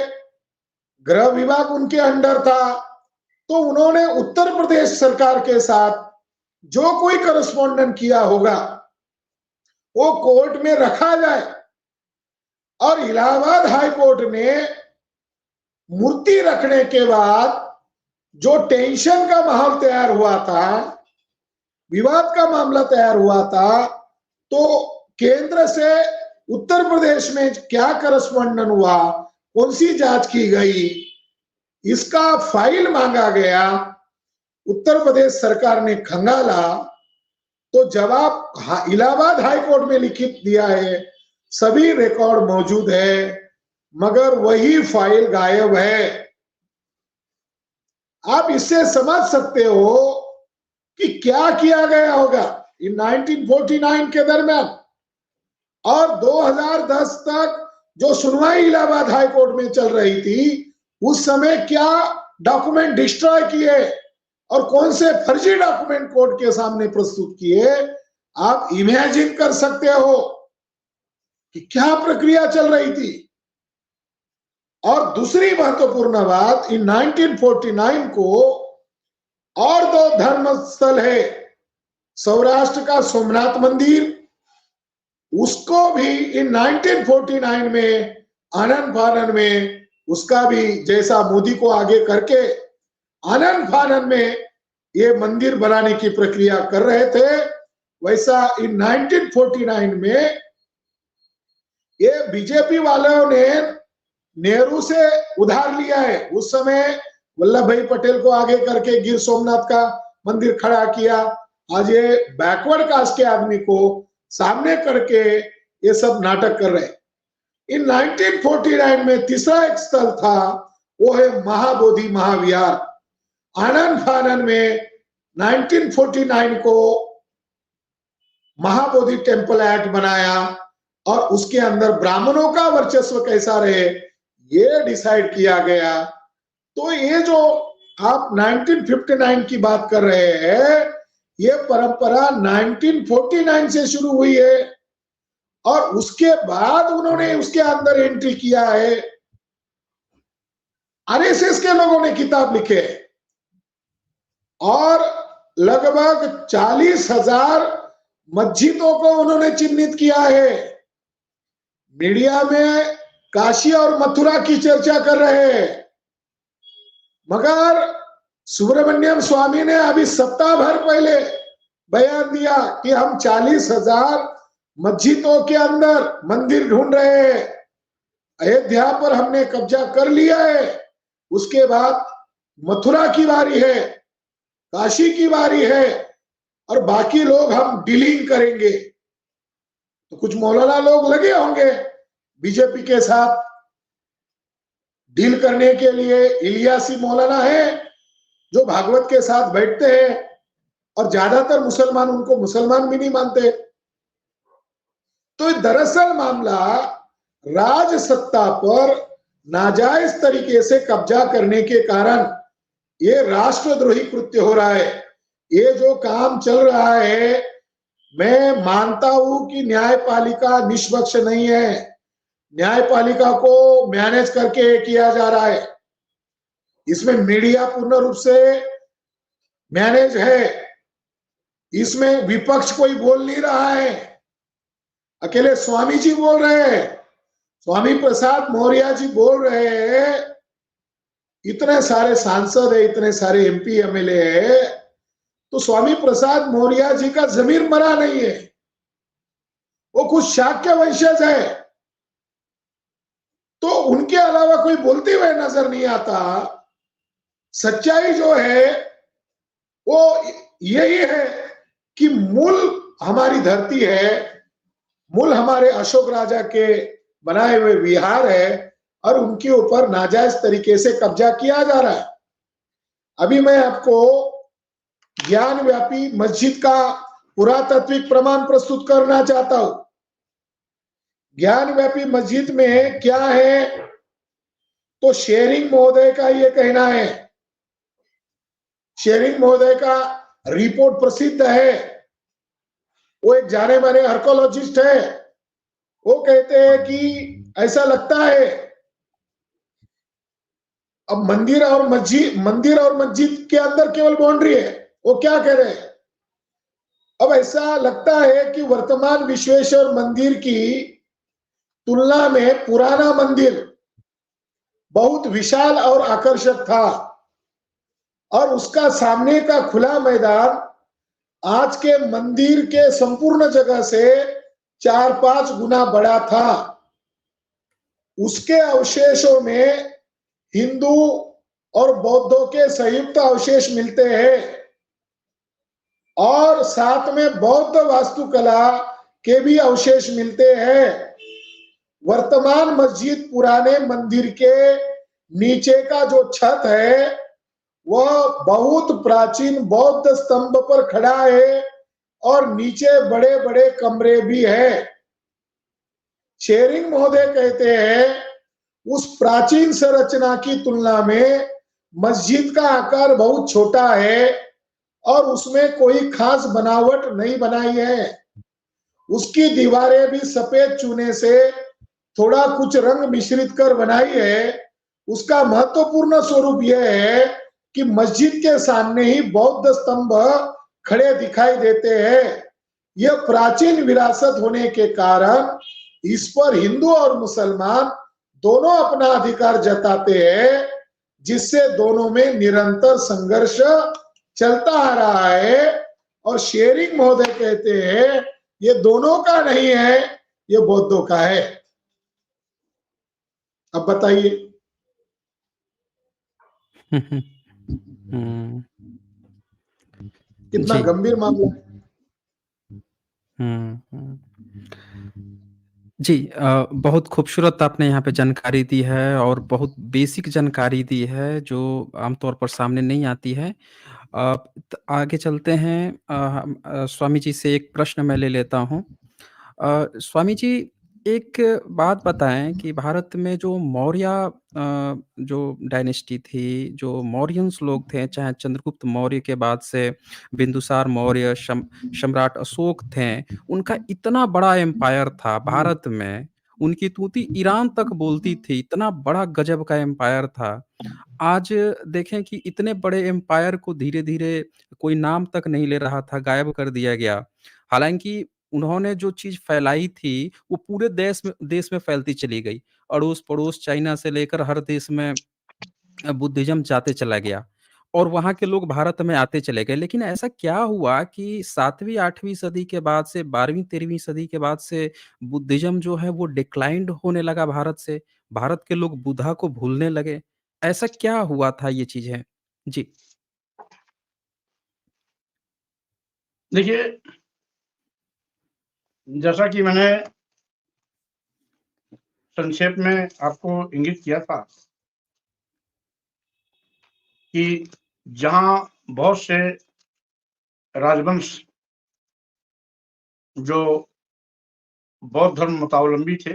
गृह विभाग उनके अंडर था, तो उन्होंने उत्तर प्रदेश सरकार के साथ जो कोई करस्पॉन्डेंट किया होगा वो कोर्ट में रखा जाए। और इलाहाबाद हाई कोर्ट ने मूर्ति रखने के बाद जो टेंशन का माहौल तैयार हुआ था, विवाद का मामला तैयार हुआ था, तो केंद्र से उत्तर प्रदेश में क्या करस्पॉन्डेंट हुआ, कौन सी जांच की गई, इसका फाइल मांगा गया। उत्तर प्रदेश सरकार ने खंगाला तो जवाब इलाहाबाद हाई कोर्ट में लिखित दिया है, सभी रिकॉर्ड मौजूद है, मगर वही फाइल गायब है। आप इससे समझ सकते हो कि क्या किया गया होगा इन 1949 के दरमियान। और 2010 तक जो सुनवाई इलाहाबाद हाई कोर्ट में चल रही थी, उस समय क्या डॉक्यूमेंट डिस्ट्रॉय किए और कौन से फर्जी डॉक्यूमेंट कोर्ट के सामने प्रस्तुत किए, आप इमेजिन कर सकते हो कि क्या प्रक्रिया चल रही थी। और दूसरी महत्वपूर्ण बात, इन 1949 को और 2 धर्म स्थल है, सौराष्ट्र का सोमनाथ मंदिर, उसको भी इन 1949 में आनन फानन में, उसका भी जैसा मोदी को आगे करके आनन फानन में ये मंदिर बनाने की प्रक्रिया कर रहे थे, वैसा इन 1949 में ये बीजेपी वालों ने नेहरू से उधार लिया है। उस समय वल्लभ भाई पटेल को आगे करके गिर सोमनाथ का मंदिर खड़ा किया। आज ये बैकवर्ड कास्ट के आदमी को सामने करके ये सब नाटक कर रहे हैं। इन 1949 में तीसरा एक स्थल था, वो है महाबोधि महाविहार। आनंद फानन में 1949 को महाबोधि टेम्पल एक्ट बनाया और उसके अंदर ब्राह्मणों का वर्चस्व कैसा रहे ये डिसाइड किया गया। तो ये जो आप 1959 की बात कर रहे हैं, ये परंपरा 1949 से शुरू हुई है और उसके बाद उन्होंने उसके अंदर एंट्री किया है। आरएसएस के लोगों ने किताब लिखे और लगभग 40,000 मस्जिदों को उन्होंने चिन्हित किया है। मीडिया में काशी और मथुरा की चर्चा कर रहे हैं, मगर सुब्रमण्यम स्वामी ने अभी सप्ताह भर पहले बयान दिया कि हम 40,000 मस्जिदों के अंदर मंदिर ढूंढ रहे हैं। अयोध्या पर हमने कब्जा कर लिया है, उसके बाद मथुरा की बारी है, काशी की बारी है और बाकी लोग हम डीलिंग करेंगे। तो कुछ मौलाना लोग लगे होंगे बीजेपी के साथ डील करने के लिए। इलियासी मौलाना है जो भागवत के साथ बैठते हैं और ज्यादातर मुसलमान उनको मुसलमान भी नहीं मानते। तो दरअसल मामला राज सत्ता पर नाजायज तरीके से कब्जा करने के कारण ये राष्ट्रद्रोही कृत्य हो रहा है। ये जो काम चल रहा है, मैं मानता हूं कि न्यायपालिका निष्पक्ष नहीं है, न्यायपालिका को मैनेज करके किया जा रहा है। इसमें मीडिया पूर्ण रूप से मैनेज है, इसमें विपक्ष कोई बोल नहीं रहा है, अकेले स्वामी जी बोल रहे हैं, स्वामी प्रसाद मौर्य जी बोल रहे हैं। इतने सारे सांसद है, इतने सारे एमपी एमएलए है, तो स्वामी प्रसाद मौर्य जी का जमीर मरा नहीं है, वो कुछ शाक्य वंशज है, तो उनके अलावा कोई बोलते हुए नजर नहीं आता। सच्चाई जो है वो यही है कि मूल हमारी धरती है, मूल हमारे अशोक राजा के बनाए हुए विहार है और उनके ऊपर नाजायज तरीके से कब्जा किया जा रहा है। अभी मैं आपको ज्ञान व्यापी मस्जिद का पुरातात्विक प्रमाण प्रस्तुत करना चाहता हूं। ज्ञान व्यापी मस्जिद में क्या है, तो शेरिंग महोदय का ये कहना है। शेरिंग महोदय का रिपोर्ट प्रसिद्ध है, वो एक जाने माने आर्कोलॉजिस्ट है। वो कहते हैं कि ऐसा लगता है अब मंदिर और मस्जिद के अंदर केवल बाउंड्री है। वो क्या कह रहे हैं, अब ऐसा लगता है कि वर्तमान विश्वेश्वर मंदिर की तुलना में पुराना मंदिर बहुत विशाल और आकर्षक था और उसका सामने का खुला मैदान आज के मंदिर के संपूर्ण जगह से 4-5 गुना बड़ा था। उसके अवशेषों में हिंदू और बौद्धों के संयुक्त अवशेष मिलते हैं और साथ में बौद्ध वास्तुकला के भी अवशेष मिलते हैं। वर्तमान मस्जिद पुराने मंदिर के नीचे का जो छत है वह बहुत प्राचीन बौद्ध स्तंभ पर खड़ा है और नीचे बड़े बड़े कमरे भी है। शेरिंग महोदय कहते हैं उस प्राचीन संरचना की तुलना में मस्जिद का आकार बहुत छोटा है और उसमें कोई खास बनावट नहीं बनाई है। उसकी दीवारें भी सफेद चूने से थोड़ा कुछ रंग मिश्रित कर बनाई है। उसका महत्वपूर्ण स्वरूप यह है कि मस्जिद के सामने ही बौद्ध स्तंभ खड़े दिखाई देते हैं। यह प्राचीन विरासत होने के कारण इस पर हिंदू और मुसलमान दोनों अपना अधिकार जताते हैं, जिससे दोनों में निरंतर संघर्ष चलता आ रहा है। और शेरिंग महोदय कहते हैं ये दोनों का नहीं है, ये बौद्धों का है। अब बताइए। हुँ, हुँ। हुँ। कितना जी। गंभीर मामला है। हुँ, हुँ। जी बहुत खूबसूरत आपने यहाँ पे जानकारी दी है और बहुत बेसिक जानकारी दी है, जो आमतौर पर सामने नहीं आती है। अ, आगे चलते हैं स्वामी जी से एक प्रश्न मैं ले लेता हूँ। स्वामी जी एक बात बताएँ कि भारत में जो मौर्य जो डायनेस्टी थी, जो मौर्यंस लोग थे, चाहे चंद्रगुप्त मौर्य के बाद से बिंदुसार मौर्य, सम्राट अशोक थे, उनका इतना बड़ा एम्पायर था भारत में, उनकी तूती ईरान तक बोलती थी, इतना बड़ा गज़ब का एम्पायर था। आज देखें कि इतने बड़े एम्पायर को धीरे-धीरे कोई नाम तक नहीं ले रहा था, गायब कर दिया गया। हालाँकि उन्होंने जो चीज़ फैलाई थी, वो पूरे देश में फैलती चली गई। अड़ोस-पड़ोस चाइना से लेकर हर देश में बुद्धिज़्म जाते चला गया और वहाँ के लोग भारत में आते चले गए। लेकिन ऐसा क्या हुआ कि 7वीं 8वीं सदी के बाद से 12वीं 13वीं सदी के बाद से बुद्धिज़्म जो है वो डिक्लाइंड होने लगा भारत से। भारत के लोग बुद्धा को भूलने लगे। ऐसा क्या हुआ था ये चीज़ें? जी। देखिए, जैसा कि मैंने संक्षेप में आपको इंगित किया था कि जहाँ बहुत से राजवंश जो बौद्ध धर्म मतावलंबी थे,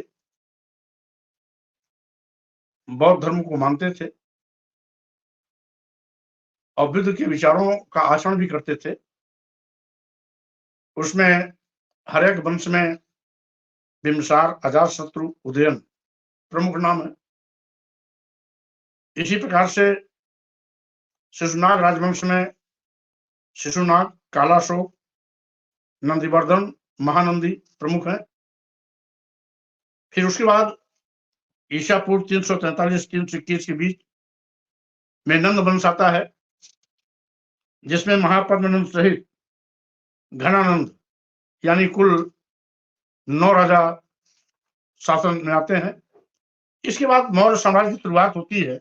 बौद्ध धर्म को मानते थे और बुद्ध के विचारों का आचरण भी करते थे, उसमें हर एक वंश में बिम्बिसार, अजातशत्रु, उदयन प्रमुख नाम है। इसी प्रकार से शिशुनाग राजवंश में शिशुनाग, कालाशोक, नंदीवर्धन, महानंदी प्रमुख हैं। फिर उसके बाद ईसा पूर्व 343-321 के बीच में नंद वंश आता है, जिसमें महापद्मनंद सहित घनानंद यानी कुल 9 राजा शासन में आते हैं। इसके बाद मौर्य साम्राज्य की शुरुआत होती है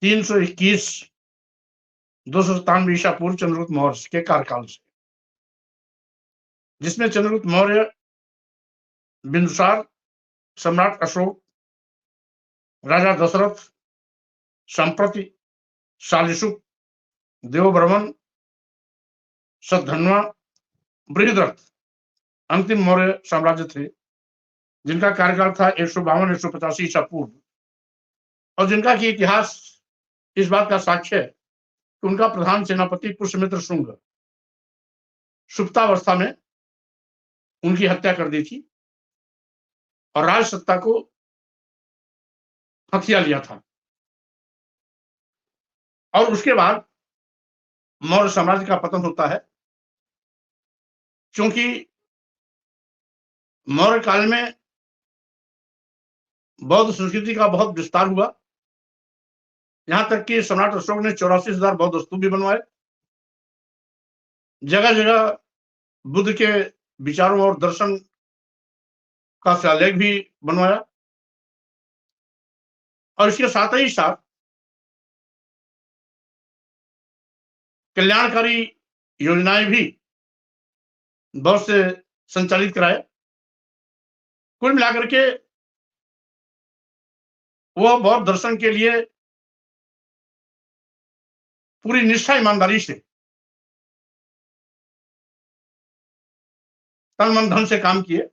321 297 ईसा पूर्व चंद्रगुप्त मौर्य के कार्यकाल से, जिसमें चंद्रगुप्त मौर्य, बिंदुसार, सम्राट अशोक, राजा दशरथ, संप्रति, शालिशुक, देवबर्मन, सद्धन्वा, बृहद्रथ अंतिम मौर्य साम्राज्य थे, जिनका कार्यकाल था 152-185 ईसा पूर्व, और जिनका की इतिहास इस बात का साक्ष्य है कि उनका प्रधान सेनापति पुष्यमित्र शुंग सुप्तावस्था में उनकी हत्या कर दी थी और राज सत्ता को हथिया लिया था। और उसके बाद मौर्य साम्राज्य का पतन होता है, क्योंकि मौर्य काल में बौद्ध संस्कृति का बहुत विस्तार हुआ, यहां तक कि सम्राट अशोक ने 84,000 बौद्ध स्तूप भी बनवाए, जगह जगह बुद्ध के विचारों और दर्शन का शिलालेख भी बनवाया, और इसके साथ ही साथ कल्याणकारी योजनाएं भी बहुत से संचालित कराए। कुल मिलाकर के वह बौद्ध दर्शन के लिए पूरी निष्ठा ईमानदारी से तन मन धन से काम किए।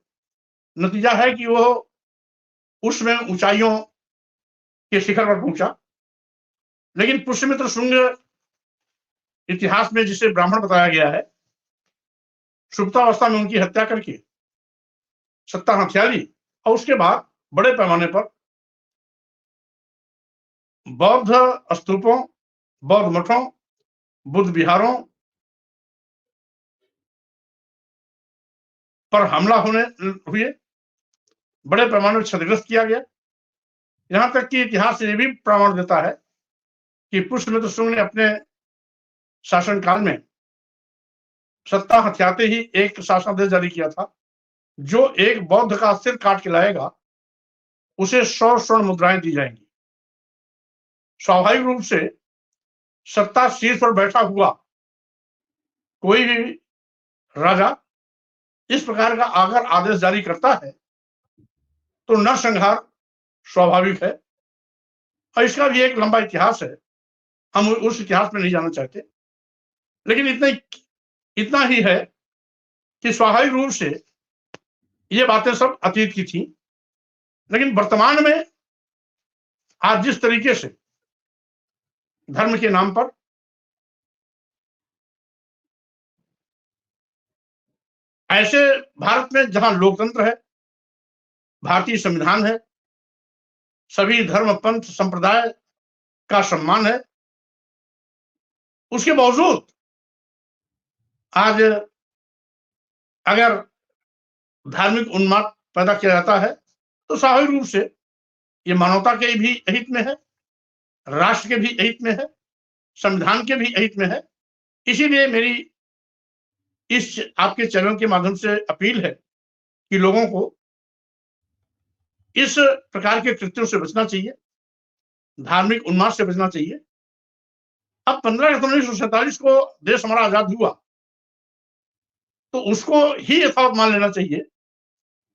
नतीजा है कि वह उसमें ऊंचाइयों के शिखर पर पहुंचा। लेकिन पुष्यमित्र शुंग इतिहास में जिसे ब्राह्मण बताया गया है, सुप्तावस्था में उनकी हत्या करके सत्ता हथिया ली और उसके बाद बड़े पैमाने पर बौद्ध स्तूपों, बौद्ध मठों, बुद्ध विहारों पर हमला हुए, बड़े पैमाने पर क्षतिग्रस्त किया गया। यहां तक कि इतिहास ये भी प्रमाण देता है कि पुष्यमित्र शुंग ने अपने शासनकाल में सत्ता हथियाते ही एक शासनादेश जारी किया था, जो एक बौद्ध का सिर काट के लाएगा उसे 100 स्वर्ण मुद्राएं दी जाएंगी। स्वाभाविक रूप से सत्ता शीर्ष पर बैठा हुआ कोई भी राजा इस प्रकार का अगर आदेश जारी करता है तो नरसंहार स्वाभाविक है। और इसका भी एक लंबा इतिहास है, हम उस इतिहास में नहीं जाना चाहते, लेकिन इतना ही है कि स्वाभाविक रूप से ये बातें सब अतीत की थी। लेकिन वर्तमान में आज जिस तरीके से धर्म के नाम पर ऐसे भारत में जहां लोकतंत्र है, भारतीय संविधान है, सभी धर्म पंथ संप्रदाय का सम्मान है, उसके बावजूद आज अगर धार्मिक उन्माद पैदा किया जाता है तो स्वाभाविक रूप से ये मानवता के भी हित में है, राष्ट्र के भी हित में है, संविधान के भी हित में है। इसीलिए मेरी इस आपके चैनल के माध्यम से अपील है कि लोगों को इस प्रकार के कृत्यों से बचना चाहिए, धार्मिक उन्माद से बचना चाहिए। अब 15 अगस्त 1947 को देश हमारा आजाद हुआ तो उसको ही यथावत मान लेना चाहिए,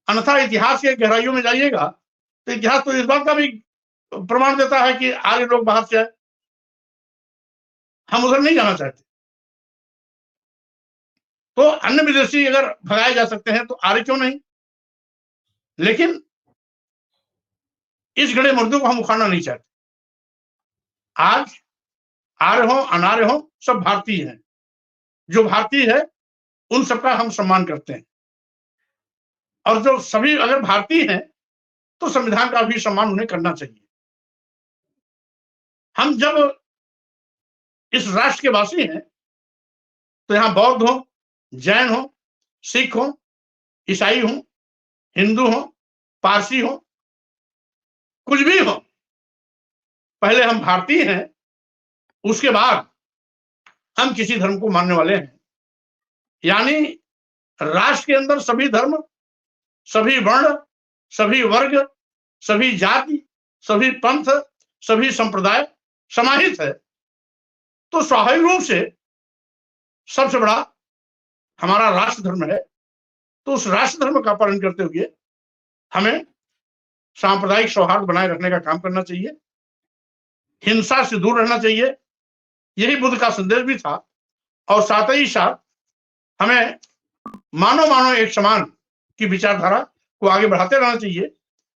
अन्यथा इतिहास के गहराइयों में जाइएगा तो इतिहास तो इस बात का भी प्रमाण देता है कि आर्य लोग बाहर से आए। हम उधर नहीं जाना चाहते, तो अन्य विदेशी अगर भगाए जा सकते हैं तो आर्य क्यों नहीं। लेकिन इस गड़े मुर्दों को हम उखाड़ना नहीं चाहते। आज आर्य हो अनार्य हो सब भारतीय हैं, जो भारतीय है उन सबका हम सम्मान करते हैं, और जो सभी अगर भारतीय हैं तो संविधान का भी सम्मान उन्हें करना चाहिए। हम जब इस राष्ट्र के वासी हैं तो यहां बौद्ध हो, जैन हो, सिख हो, ईसाई हो, हिंदू हो, पारसी हो, कुछ भी हो, पहले हम भारतीय हैं, उसके बाद हम किसी धर्म को मानने वाले हैं। यानी राष्ट्र के अंदर सभी धर्म, सभी वर्ण, सभी वर्ग, सभी जाति, सभी पंथ, सभी संप्रदाय समाहित है। तो स्वाभाविक रूप से सबसे बड़ा हमारा राष्ट्र धर्म है, तो उस राष्ट्र धर्म का पालन करते हुए हमें सांप्रदायिक सौहार्द बनाए रखने का काम करना चाहिए, हिंसा से दूर रहना चाहिए। यही बुद्ध का संदेश भी था। और साथ ही साथ हमें मानव एक समान की विचारधारा को आगे बढ़ाते रहना चाहिए,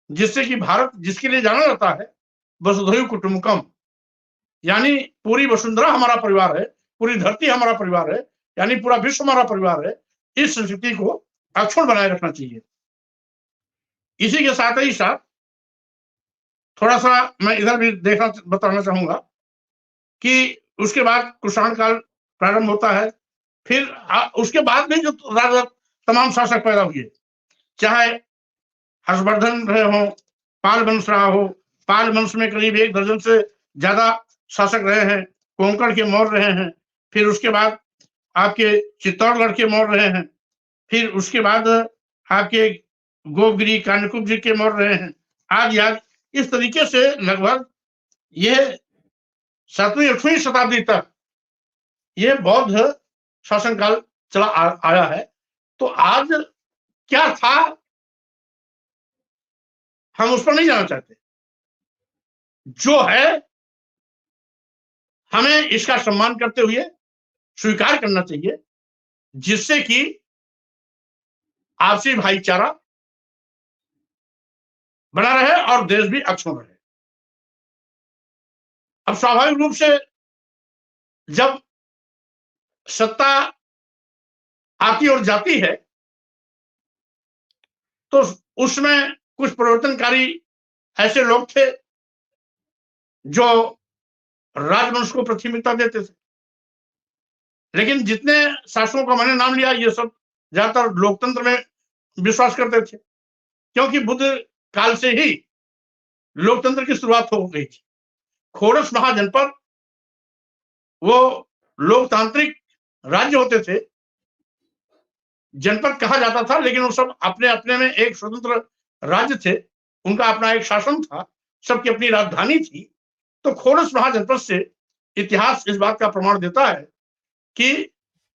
जिससे कि भारत जिसके लिए जाना जाता है वसुधैव कुटुंबकम, यानी पूरी वसुंधरा हमारा परिवार है, पूरी धरती हमारा परिवार है, यानी पूरा विश्व हमारा परिवार है। इस संस्कृति को अक्षुण्ण बनाए रखना चाहिए। इसी के साथ ही साथ थोड़ा सा मैं इधर भी बताना चाहूंगा कि उसके बाद कुषाण काल प्रारंभ होता है। फिर उसके बाद भी जो राजा तमाम शासक पैदा हुए, चाहे हर्षवर्धन रहे हो, पाल वंश रहा हो, पाल वंश में करीब 1 दर्जन से ज्यादा शासक रहे हैं, कोंकण के मौर्य रहे हैं, फिर उसके बाद आपके चित्तौड़गढ़ के मौर्य रहे हैं, फिर उसके बाद आपके गोपगिरी कान्यकुब्ज जी के मौर्य रहे हैं, आज इस तरीके से लगभग यह 7वीं 8वीं शताब्दी तक ये बौद्ध शासनकाल चला आया है। तो आज क्या था हम उस पर नहीं जाना चाहते, जो है हमें इसका सम्मान करते हुए स्वीकार करना चाहिए, जिससे कि आपसी भाईचारा बना रहे और देश भी अक्षुण्ण रहे। अब स्वाभाविक रूप से जब सत्ता आती और जाती है तो उसमें कुछ परिवर्तनकारी ऐसे लोग थे जो राजवंश को प्राथमिकता देते थे। लेकिन जितने शासकों का मैंने नाम लिया, ये सब ज्यादातर लोकतंत्र में विश्वास करते थे, क्योंकि बुद्ध काल से ही लोकतंत्र की शुरुआत हो गई थी। खोड़स महाजनपद वो लोकतांत्रिक राज्य होते थे, जनपद कहा जाता था, लेकिन वो सब अपने अपने में एक स्वतंत्र राज्य थे, उनका अपना एक शासन था, सबकी अपनी राजधानी थी। तो खोड़स महाजनपद से इतिहास इस बात का प्रमाण देता है कि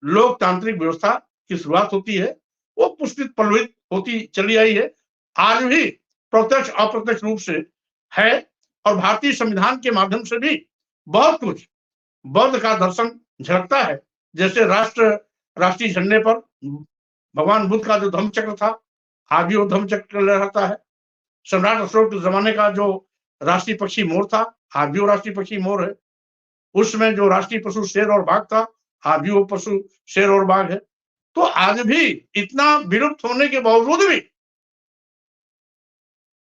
लोकतांत्रिक व्यवस्था की शुरुआत होती है, वो पुष्पित पल्लवित होती चली आई है, आज भी प्रत्यक्ष अप्रत्यक्ष रूप से है। और भारतीय संविधान के माध्यम से भी बहुत कुछ बौद्ध का दर्शन झलकता है। जैसे राष्ट्रीय झंडे पर भगवान बुद्ध का जो धम्म चक्र था, आज भी वो धम्म चक्र लहराता है। सम्राट अशोक के जमाने का जो राष्ट्रीय पक्षी मोर था, आज भी वो राष्ट्रीय पक्षी मोर है। उस समय जो राष्ट्रीय पशु शेर और बाघ था, आज भी वो पशु शेर और बाघ है। तो आज भी इतना विलुप्त होने के बावजूद भी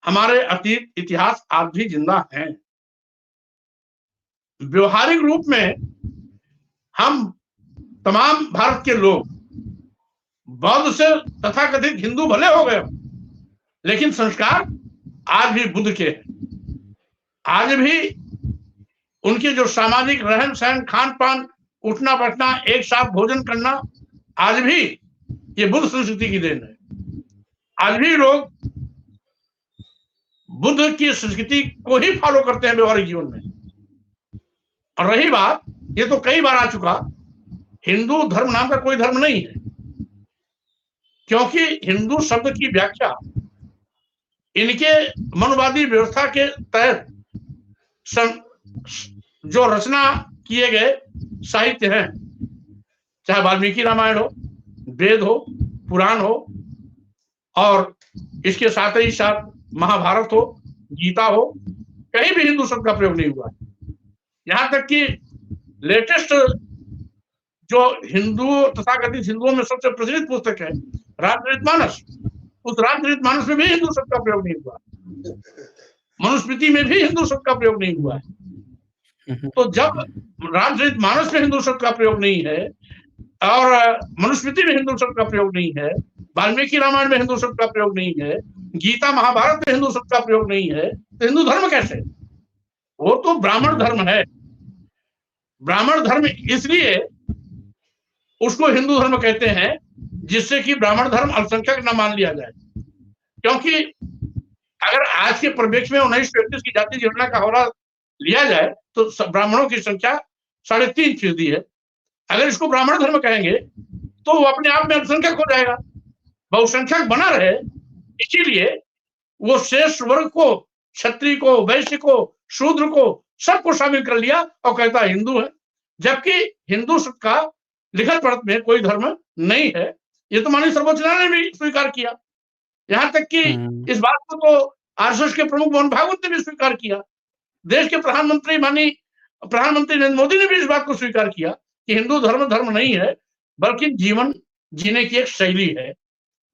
हमारे अतीत इतिहास आज भी जिंदा हैं। व्यवहारिक रूप में हम तमाम भारत के लोग बौद्ध से तथाकथित हिंदू भले हो गए, लेकिन संस्कार आज भी बुद्ध के हैं। आज भी उनके जो सामाजिक रहन सहन, खान पान, उठना बैठना, एक साथ भोजन करना, आज भी ये बुद्ध संस्कृति की देन है। आज भी लोग बुद्ध की संस्कृति को ही फॉलो करते हैं व्यवहारिक जीवन में। और रही बात, ये तो कई बार आ चुका, हिंदू धर्म नाम का कोई धर्म नहीं है, क्योंकि हिंदू शब्द की व्याख्या इनके मनोवादी व्यवस्था के तहत जो रचना किए गए साहित्य हैं, चाहे वाल्मीकि रामायण हो, वेद हो, पुराण हो, और इसके साथ ही साथ महाभारत हो, गीता हो, कहीं भी हिंदू शब्द का प्रयोग नहीं हुआ। यहां तक कि लेटेस्ट जो हिंदू तथाकथित हिंदुओं में सबसे प्रचलित पुस्तक है रामचरितमानस, उस रामचरितमानस में भी हिंदू शब्द का प्रयोग नहीं हुआ। मनुस्मृति में भी हिंदू शब्द का प्रयोग नहीं हुआ है। तो जब रामचरितमानस में हिंदू शब्द का प्रयोग नहीं है और मनुस्मृति में हिंदू शब्द का प्रयोग नहीं है, वाल्मीकि रामायण में हिंदू शब्द का प्रयोग नहीं है, गीता महाभारत में हिंदू शब्द का प्रयोग नहीं है, तो हिंदू धर्म कैसे? वो तो ब्राह्मण धर्म है। ब्राह्मण धर्म इसलिए उसको हिंदू धर्म कहते हैं जिससे कि ब्राह्मण धर्म अल्पसंख्यक न मान लिया जाए। क्योंकि अगर आज के परिप्रेक्ष्य में 1933 की जाति जनगणना का हवाला लिया जाए तो ब्राह्मणों की संख्या 3.5% है। अगर इसको ब्राह्मण धर्म कहेंगे तो वो अपने आप में अल्पसंख्यक हो जाएगा, बहुसंख्यक बना रहे। इसीलिए वो शेष वर्ग को, क्षत्रिय को, वैश्य को, शूद्र को, सबको शामिल कर लिया और कहता हिंदू है, जबकि हिंदू शब्द का लिखत पढ़त में कोई धर्म नहीं है। ये तो माननीय सर्वोच्च न्यायालय ने भी स्वीकार किया। यहाँ तक कि इस बात को तो आरएसएस के प्रमुख मोहन भागवत ने भी स्वीकार किया। देश के प्रधानमंत्री नरेंद्र मोदी ने भी इस बात को स्वीकार किया कि हिंदू धर्म धर्म नहीं है, बल्कि जीवन जीने की एक शैली है।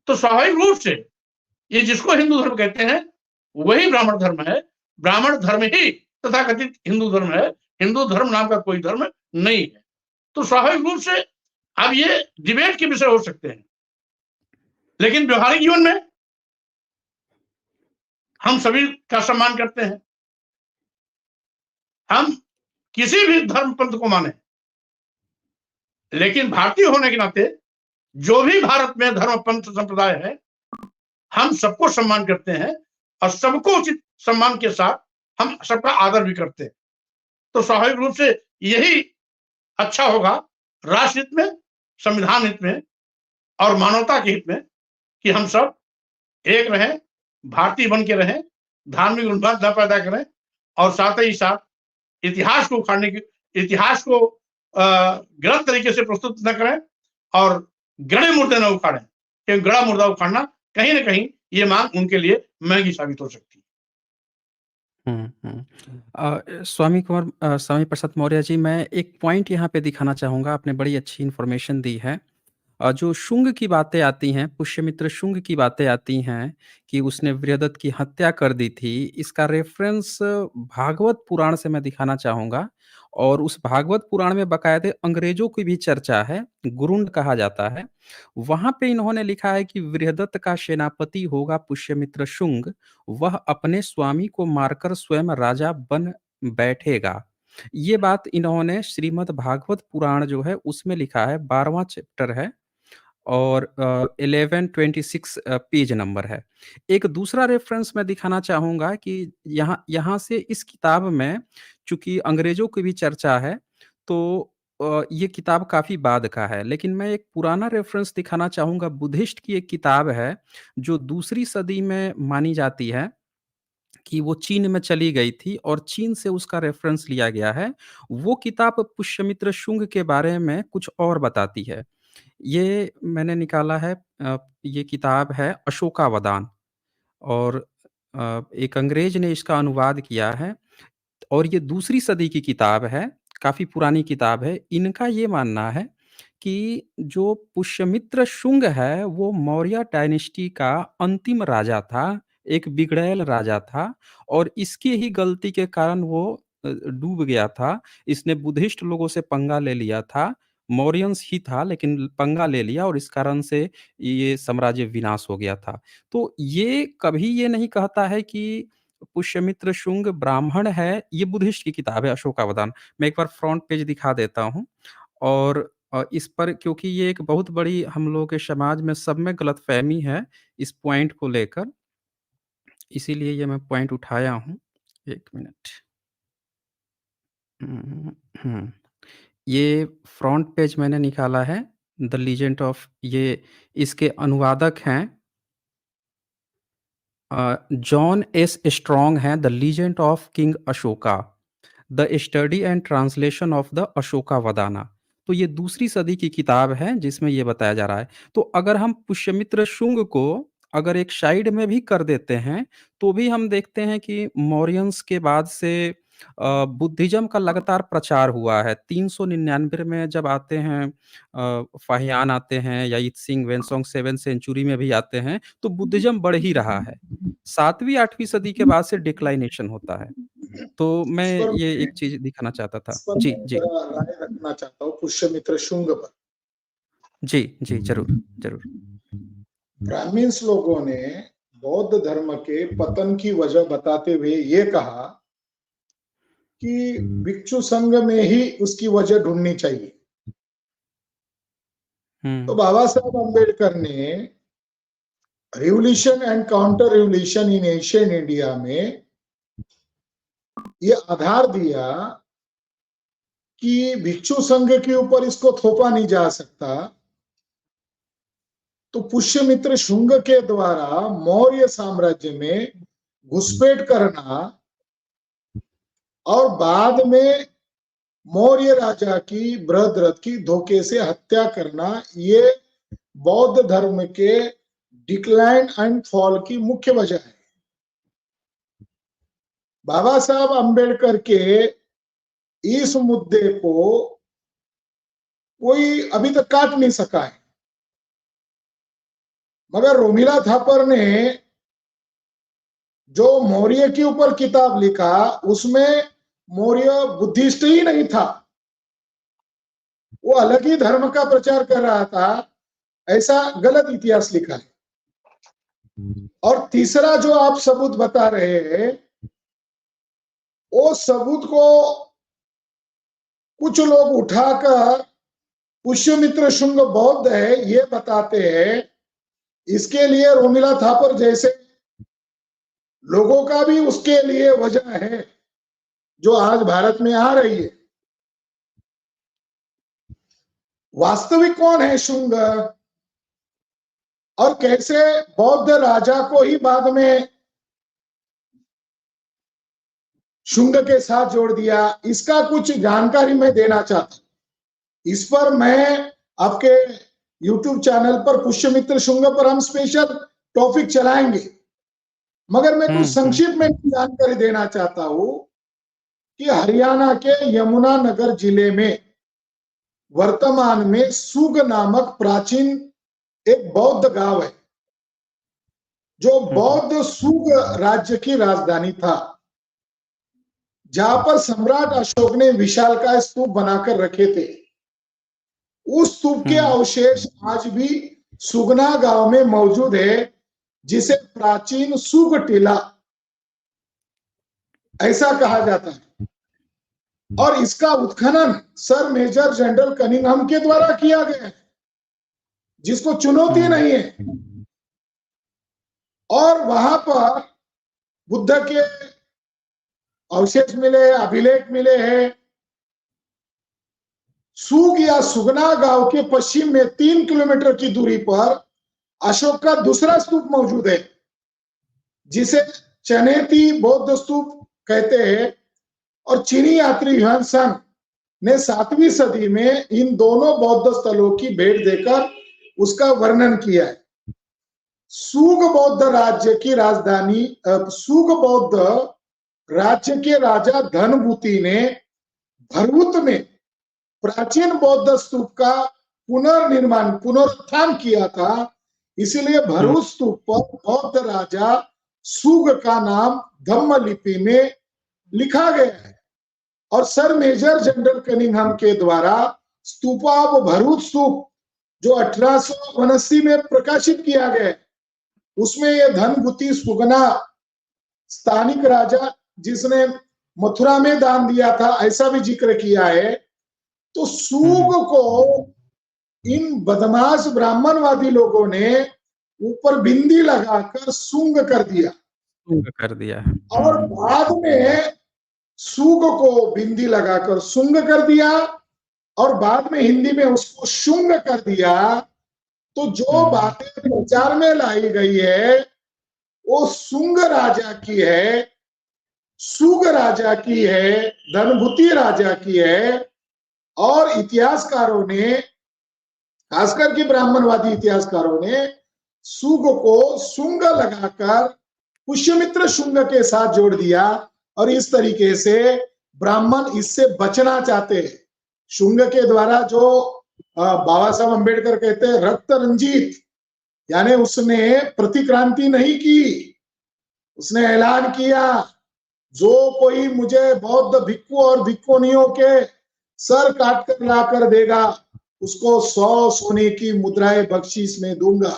तो स्वाभाविक रूप से ये जिसको हिंदू धर्म कहते हैं वही ब्राह्मण धर्म है। ब्राह्मण धर्म ही तथाकथित हिंदू धर्म है। हिंदू धर्म नाम का कोई धर्म नहीं है। तो स्वाभाविक रूप से अब ये डिबेट के विषय हो सकते हैं, लेकिन व्यवहारिक जीवन में हम सभी का सम्मान करते हैं। हम किसी भी धर्म पंथ को माने, लेकिन भारतीय होने के नाते जो भी भारत में धर्म पंथ संप्रदाय है, हम सबको सम्मान करते हैं और सबको उचित सम्मान के साथ हम सबका आदर भी करते हैं। तो स्वाभाविक रूप से यही अच्छा होगा राष्ट्र हित में, संविधान हित में और मानवता के हित में कि हम सब एक रहें, भारतीय बन के रहें, धार्मिक उन्माद न पैदा करें और साथ ही साथ इतिहास को उखाड़ने की, इतिहास को गलत तरीके से प्रस्तुत न करें और गड़े मुर्दे न उखाड़ें, क्योंकि गड़ा मुर्दा उखाड़ना कहीं ना कहीं ये मांग उनके लिए महंगी साबित हो सकती है। स्वामी प्रसाद मौर्य जी, मैं एक पॉइंट यहाँ पे दिखाना चाहूँगा। आपने बड़ी अच्छी इन्फॉर्मेशन दी है। जो शुंग की बातें आती हैं, पुष्यमित्र शुंग की बातें आती हैं कि उसने बृहदत्त की हत्या कर दी थी, इसका रेफरेंस भागवत पुराण से मैं दिखाना चाहूँगा। और उस भागवत पुराण में बाकायदे अंग्रेजों की भी चर्चा है, गुरुंड कहा जाता है। वहाँ पे इन्होंने लिखा है कि बृहदत्त का सेनापति होगा पुष्यमित्र शुंग, वह अपने स्वामी को मारकर स्वयं राजा बन बैठेगा। ये बात इन्होंने श्रीमद् भागवत पुराण जो है उसमें लिखा है, 12वां चैप्टर है और 1126 पेज नंबर है। एक दूसरा रेफरेंस मैं दिखाना चाहूँगा कि यहाँ यहाँ से इस किताब में चूँकि अंग्रेज़ों की भी चर्चा है, तो ये किताब काफ़ी बाद का है, लेकिन मैं एक पुराना रेफ़रेंस दिखाना चाहूँगा। बुद्धिस्ट की एक किताब है, जो दूसरी सदी में मानी जाती है कि वो चीन में चली गई थी और चीन से उसका रेफ़रेंस लिया गया है। वो किताब पुष्यमित्र शुंग के बारे में कुछ और बताती है। ये मैंने निकाला है, ये किताब है अशोकावदान, और एक अंग्रेज़ ने इसका अनुवाद किया है, और ये दूसरी सदी की किताब है, काफ़ी पुरानी किताब है। इनका ये मानना है कि जो पुष्यमित्र शुंग है, वो मौर्य डायनेस्टी का अंतिम राजा था, एक बिगड़ैल राजा था, और इसकी ही गलती के कारण वो डूब गया था। इसने बुद्धिस्ट लोगों से पंगा ले लिया था, मौर्यंस ही था लेकिन पंगा ले लिया, और इस कारण से ये साम्राज्य विनाश हो गया था। तो ये कभी ये नहीं कहता है कि पुष्यमित्र शुंग ब्राह्मण है, ये बुद्धिस्ट की किताब है अशोकावदान। मैं एक बार फ्रंट पेज दिखा देता हूँ, और इस पर, क्योंकि ये एक बहुत बड़ी हम लोगों के समाज में सब में गलतफ़हमी है इस पॉइंट को लेकर, इसीलिए ये मैं पॉइंट उठाया हूँ। 1 मिनट। हुँ, हुँ। ये फ्रंट पेज मैंने निकाला है, द लीजेंड ऑफ, ये इसके अनुवादक हैं जॉन एस स्ट्रॉन्ग हैं, the legend of king Ashoka, the study and translation of the Ashokavadana. तो ये दूसरी सदी की किताब है जिसमें ये बताया जा रहा है। तो अगर हम पुष्यमित्र शुंग को अगर एक साइड में भी कर देते हैं, तो भी हम देखते हैं कि मौर्यंस के बाद से बुद्धिज़्म का लगातार प्रचार हुआ है। 399 में जब आते हैं, फाहियान आते हैं, या ईत्सिंग, वेनसोंग 7th सेंचुरी में भी आते हैं, तो बुद्धिज़्म बढ़ ही रहा है। 7वीं 8वीं सदी के बाद से डिक्लाइनेशन होता है। तो मैं इस पर ये मैं एक चीज़ दिखाना चाहता था। इस पर जी, मैं जी। जरा राय रखना चाहता हूँ पुष्यमित्र शुंग पर। जी, जी, ज़रूर, ज़रूर। ब्राह्मण्स लोगों ने बौद्ध धर्म के पतन की वजह बताते हुए ये कहा कि भिक्षु संघ में ही उसकी वजह ढूंढनी चाहिए। तो हुँ, बाबा साहब अम्बेडकर ने revolution and counter revolution in Asian India में ये आधार दिया कि भिक्षु संघ के ऊपर इसको थोपा नहीं जा सकता। तो पुष्यमित्र शुंग के द्वारा मौर्य साम्राज्य में घुसपैठ करना और बाद में मौर्य राजा की बृहद्रथ की धोखे से हत्या करना, ये बौद्ध धर्म के डिक्लाइन एंड फॉल की मुख्य वजह है। बाबा साहब अंबेडकर के इस मुद्दे को कोई अभी तक काट नहीं सका है, मगर रोमिला थापर ने जो मौर्य के ऊपर किताब लिखा उसमें मौर्य बुद्धिस्ट ही नहीं था, वो अलग ही धर्म का प्रचार कर रहा था, ऐसा गलत इतिहास लिखा है। और तीसरा जो आप सबूत बता रहे हैं, वो सबूत को कुछ लोग उठाकर पुष्यमित्र शुंग बौद्ध है ये बताते हैं। इसके लिए रोमिला थापर जैसे लोगों का भी उसके लिए वजह है जो आज भारत में आ रही है। वास्तविक कौन है शुंग, और कैसे बौद्ध राजा को ही बाद में शुंग के साथ जोड़ दिया, इसका कुछ जानकारी मैं देना चाहता हूं। इस पर मैं आपके YouTube चैनल पर पुष्यमित्र शुंग पर हम स्पेशल टॉपिक चलाएंगे, मगर मैं कुछ संक्षिप्त में जानकारी देना चाहता हूं कि हरियाणा के यमुनानगर जिले में वर्तमान में सुग नामक प्राचीन एक बौद्ध गांव है, जो बौद्ध सुग राज्य की राजधानी था, जहां पर सम्राट अशोक ने विशालकाय स्तूप बनाकर रखे थे। उस स्तूप के अवशेष आज भी सुगना गांव में मौजूद है, जिसे प्राचीन सुग टीला ऐसा कहा जाता है। और इसका उत्खनन सर मेजर जनरल कनिंघम के द्वारा किया गया है, जिसको चुनौती नहीं है। और वहां पर बुद्ध के अवशेष मिले, अभिलेख मिले हैं। सूग या सुगना गांव के पश्चिम में 3 किलोमीटर की दूरी पर अशोक का दूसरा स्तूप मौजूद है, जिसे चनेती बौद्ध स्तूप कहते हैं। और चीनी यात्री ह्वेनसांग ने 7वीं सदी में इन दोनों बौद्ध स्थलों की भेंट देकर उसका वर्णन किया है। सूग बौद्ध राज्य की राजधानी सूग बौद्ध राज्य के राजा धनभूति ने भरहुत में प्राचीन बौद्ध स्तूप का पुनरुत्थान किया था। इसीलिए भरहुत स्तूप पर बौद्ध राजा सूग का नाम धम्म लिपि में लिखा गया है। और सर मेजर जनरल कनिंघम के द्वारा स्तूपा ऑफ भरहुत स्तूप जो 1879 में प्रकाशित किया गया है, उसमें यह धनभूति सुगना स्थानिक राजा जिसने मथुरा में दान दिया था ऐसा भी जिक्र किया है। तो सूग को इन बदमाश ब्राह्मणवादी लोगों ने ऊपर बिंदी लगाकर सुंग कर दिया है। और बाद में सूग को बिंदी लगाकर सुंग कर दिया और बाद में हिंदी में उसको शुंग कर दिया। तो जो बातें प्रचार में लाई गई है वो सुंग राजा की है, सुग राजा की है, धनभूति राजा की है। और इतिहासकारों ने, खासकर के ब्राह्मणवादी इतिहासकारों ने सुग को सुंग लगाकर पुष्यमित्र शुंग के साथ जोड़ दिया। और इस तरीके से ब्राह्मण इससे बचना चाहते हैं। शुंग के द्वारा जो बाबा साहब अम्बेडकर कहते हैं रक्त रंजित, यानी उसने प्रतिक्रांति नहीं की, उसने ऐलान किया जो कोई मुझे बौद्ध भिक्खु और भिक्खुनियों के सर काट कर ला कर देगा उसको 100 सोने की मुद्राएं बख्शीश में दूंगा।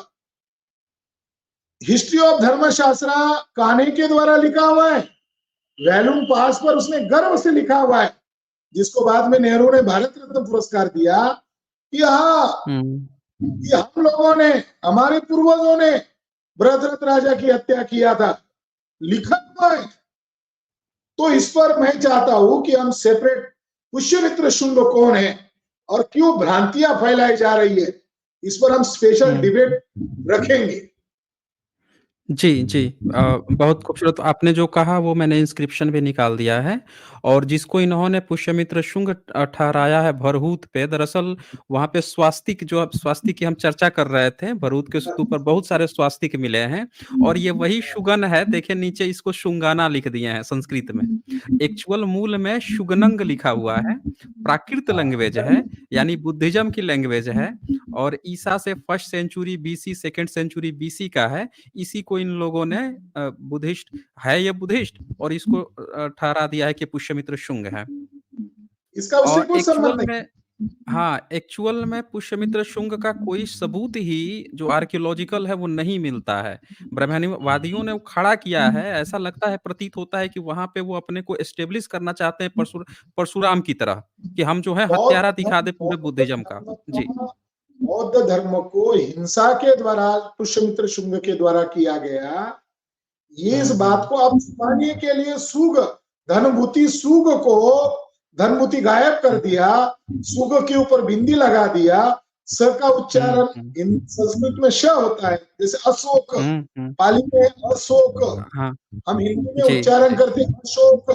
हिस्ट्री ऑफ धर्मशास्त्र कान्हे के द्वारा लिखा हुआ है, वैलूम पास पर उसने गर्व से लिखा हुआ है, जिसको बाद में नेहरू ने भारत रत्न पुरस्कार दिया कि हाँ ये हम लोगों ने, हमारे पूर्वजों ने बृहद्रथ राजा की हत्या किया था, लिखा हुआ है। तो इस पर मैं चाहता हूं कि हम सेपरेट पुष्यमित्र शुंग कौन है और क्यों भ्रांतियां फैलाई जा रही है, इस पर हम स्पेशल डिबेट रखेंगे। जी। बहुत खूबसूरत आपने जो कहा वो मैंने इंस्क्रिप्शन भी निकाल दिया है। और जिसको इन्होंने पुष्यमित्र शुंग ठहराया है भरहुत पे, दरअसल वहाँ पे स्वास्तिक, जो स्वास्तिक की हम चर्चा कर रहे थे, भरहुत के स्तूप पर बहुत सारे स्वास्तिक मिले हैं और ये वही शुगन है। देखिए नीचे इसको शुंगाना लिख दिए हैं संस्कृत में। एक्चुअल मूल में शुगनंग लिखा हुआ है। प्राकृत लैंग्वेज है, यानी बुद्धिज्म की लैंग्वेज है और ईसा से 1st century BC, 2nd century BC का है। इसी को इन लोगों ने बुद्धिस्ट है, ये बुद्धिस्ट, और इसको ठहरा दिया है कि पुष्यमित्र शुंग है। इसका उससे और कोई संबंध एक्चुअल नहीं। में, हाँ, एक्चुअल में पुष्यमित्र शुंग का कोई सबूत ही जो आर्कियोलॉजिकल है वो नहीं मिलता है। ब्रह्मण्यवादियों ने वो खड़ा किया है, ऐसा लगता है, प्रतीत होता है कि वहां पे वो अपने को एस्टेब्लिश करना चाहते हैं परशुराम की तरह, कि हम जो है हत्यारा दिखा दे पूरे बुद्धिज्म का। जी, बौद्ध धर्म को हिंसा के द्वारा पुष्यमित्र शुंग के द्वारा किया गया, ये इस बात को आप छुपाने के लिए सूग, धनभूति सूग को धनभूति गायब कर दिया, सूग के ऊपर बिंदी लगा दिया। स का उच्चारण संस्कृत में श होता है, जैसे अशोक, पाली में अशोक, हम हिंदी में उच्चारण करते हैं अशोक।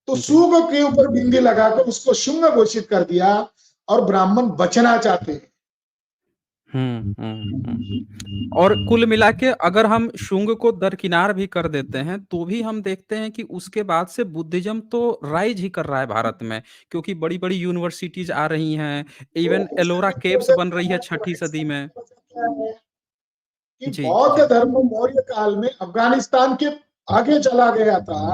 तो सूग के ऊपर बिंदी लगाकर उसको शुंग घोषित कर दिया और ब्राह्मण बचना चाहते हैं। और कुल मिला के अगर हम शुंग को दरकिनार भी कर देते हैं तो भी हम देखते हैं कि उसके बाद से बुद्धिज्म तो राइज ही कर रहा है भारत में, क्योंकि बड़ी बड़ी यूनिवर्सिटीज आ रही हैं, इवन एलोरा केव्स बन रही है 6ठी सदी में। कि बौद्ध धर्म मौर्य काल में अफगानिस्तान के आगे चला गया था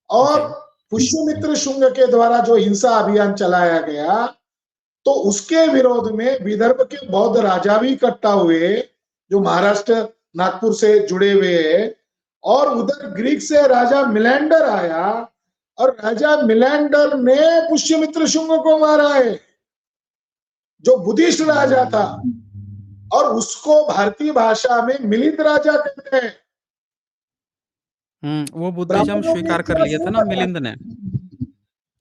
और पुष्यमित्र शुंग के द्वारा जो हिंसा अभियान चलाया गया तो उसके विरोध में विदर्भ के बौद्ध राजा भी इकट्ठा हुए, जो महाराष्ट्र नागपुर से जुड़े हुए हैं। और उधर ग्रीक से राजा मिलेंडर आया और राजा मिलेंडर ने पुष्यमित्र शुंग को मारा है, जो बुद्धिस्ट राजा था, और उसको भारतीय भाषा में मिलिंद राजा कहते हैं। वो बुद्धिज्म स्वीकार कर लिया था ना मिलिंद ने।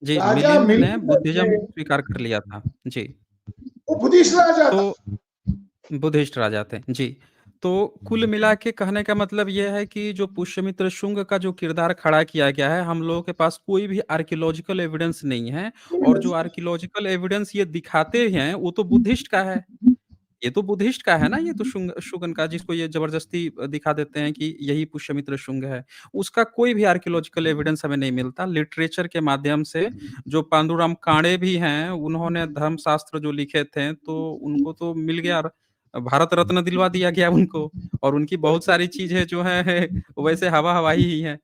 जी, राजा मिलिंद ने मिलिंद बुद्धिज़्म थे, स्वीकार कर लिया था। जी, वो बुद्धिस्ट राजा था। तो बुद्धिस्ट राजा थे। जी, तो कुल मिला के कहने का मतलब ये है कि जो पुष्यमित्र शुंग का जो किरदार खड़ा किया गया है, हम लोगों के पास कोई भी आर्कियोलॉजिकल एविडेंस नहीं है और जो आर्कियोलॉजिकल एविडेंस ये दिखाते हैं, वो तो बुद्धिस्ट का है। ये तो बुद्धिस्ट का है ना, ये तो शुंगन का जिसको ये ज़बरदस्ती दिखा देते हैं कि यही पुष्यमित्र शुंग है। उसका कोई भी आर्कियोलॉजिकल एविडेंस हमें नहीं मिलता। लिटरेचर के माध्यम से जो पांडुराम कांडे भी हैं, उन्होंने धर्मशास्त्र जो लिखे थे, तो उनको तो मिल गया भारत रत्न दिलवा दिया गया उनको और उनकी बहुत सारी चीज़ें जो हैं वैसे हवा-हवाई ही हैं।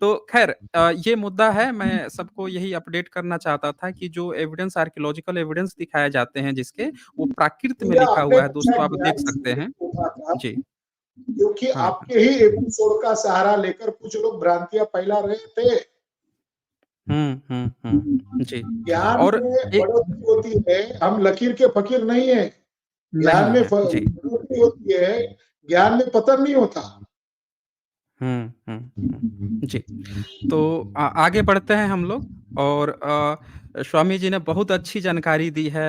तो ख़ैर ये मुद्दा है, मैं सबको यही अपडेट करना चाहता था कि जो एविडेंस आर्कियोलॉजिकल एविडेंस दिखाए जाते हैं जिसके, वो प्राकृत में यह लिखा आपने हुआ है अच्छा दोस्तों, आप किया देख सकते इसलिए हैं। पूछा था, जी। क्योंकि हाँ, हाँ। आपके ही एपिसोड का सहारा लेकर कुछ लोग भ्रांतियां फैला रहे थे। हुँ, हुँ, हुँ। जी। ज्ञान और में एक बढ़ोतरी होती है, हम लकीर के फकीर नहीं है। ज्ञान नहीं में है। जी। बढ़ोतरी होती है, ज्ञान में पतन नहीं होता। हुँ, हुँ, हुँ। जी। तो आगे बढ़ते हैं हम लोग और स्वामी जी ने बहुत अच्छी जानकारी दी है।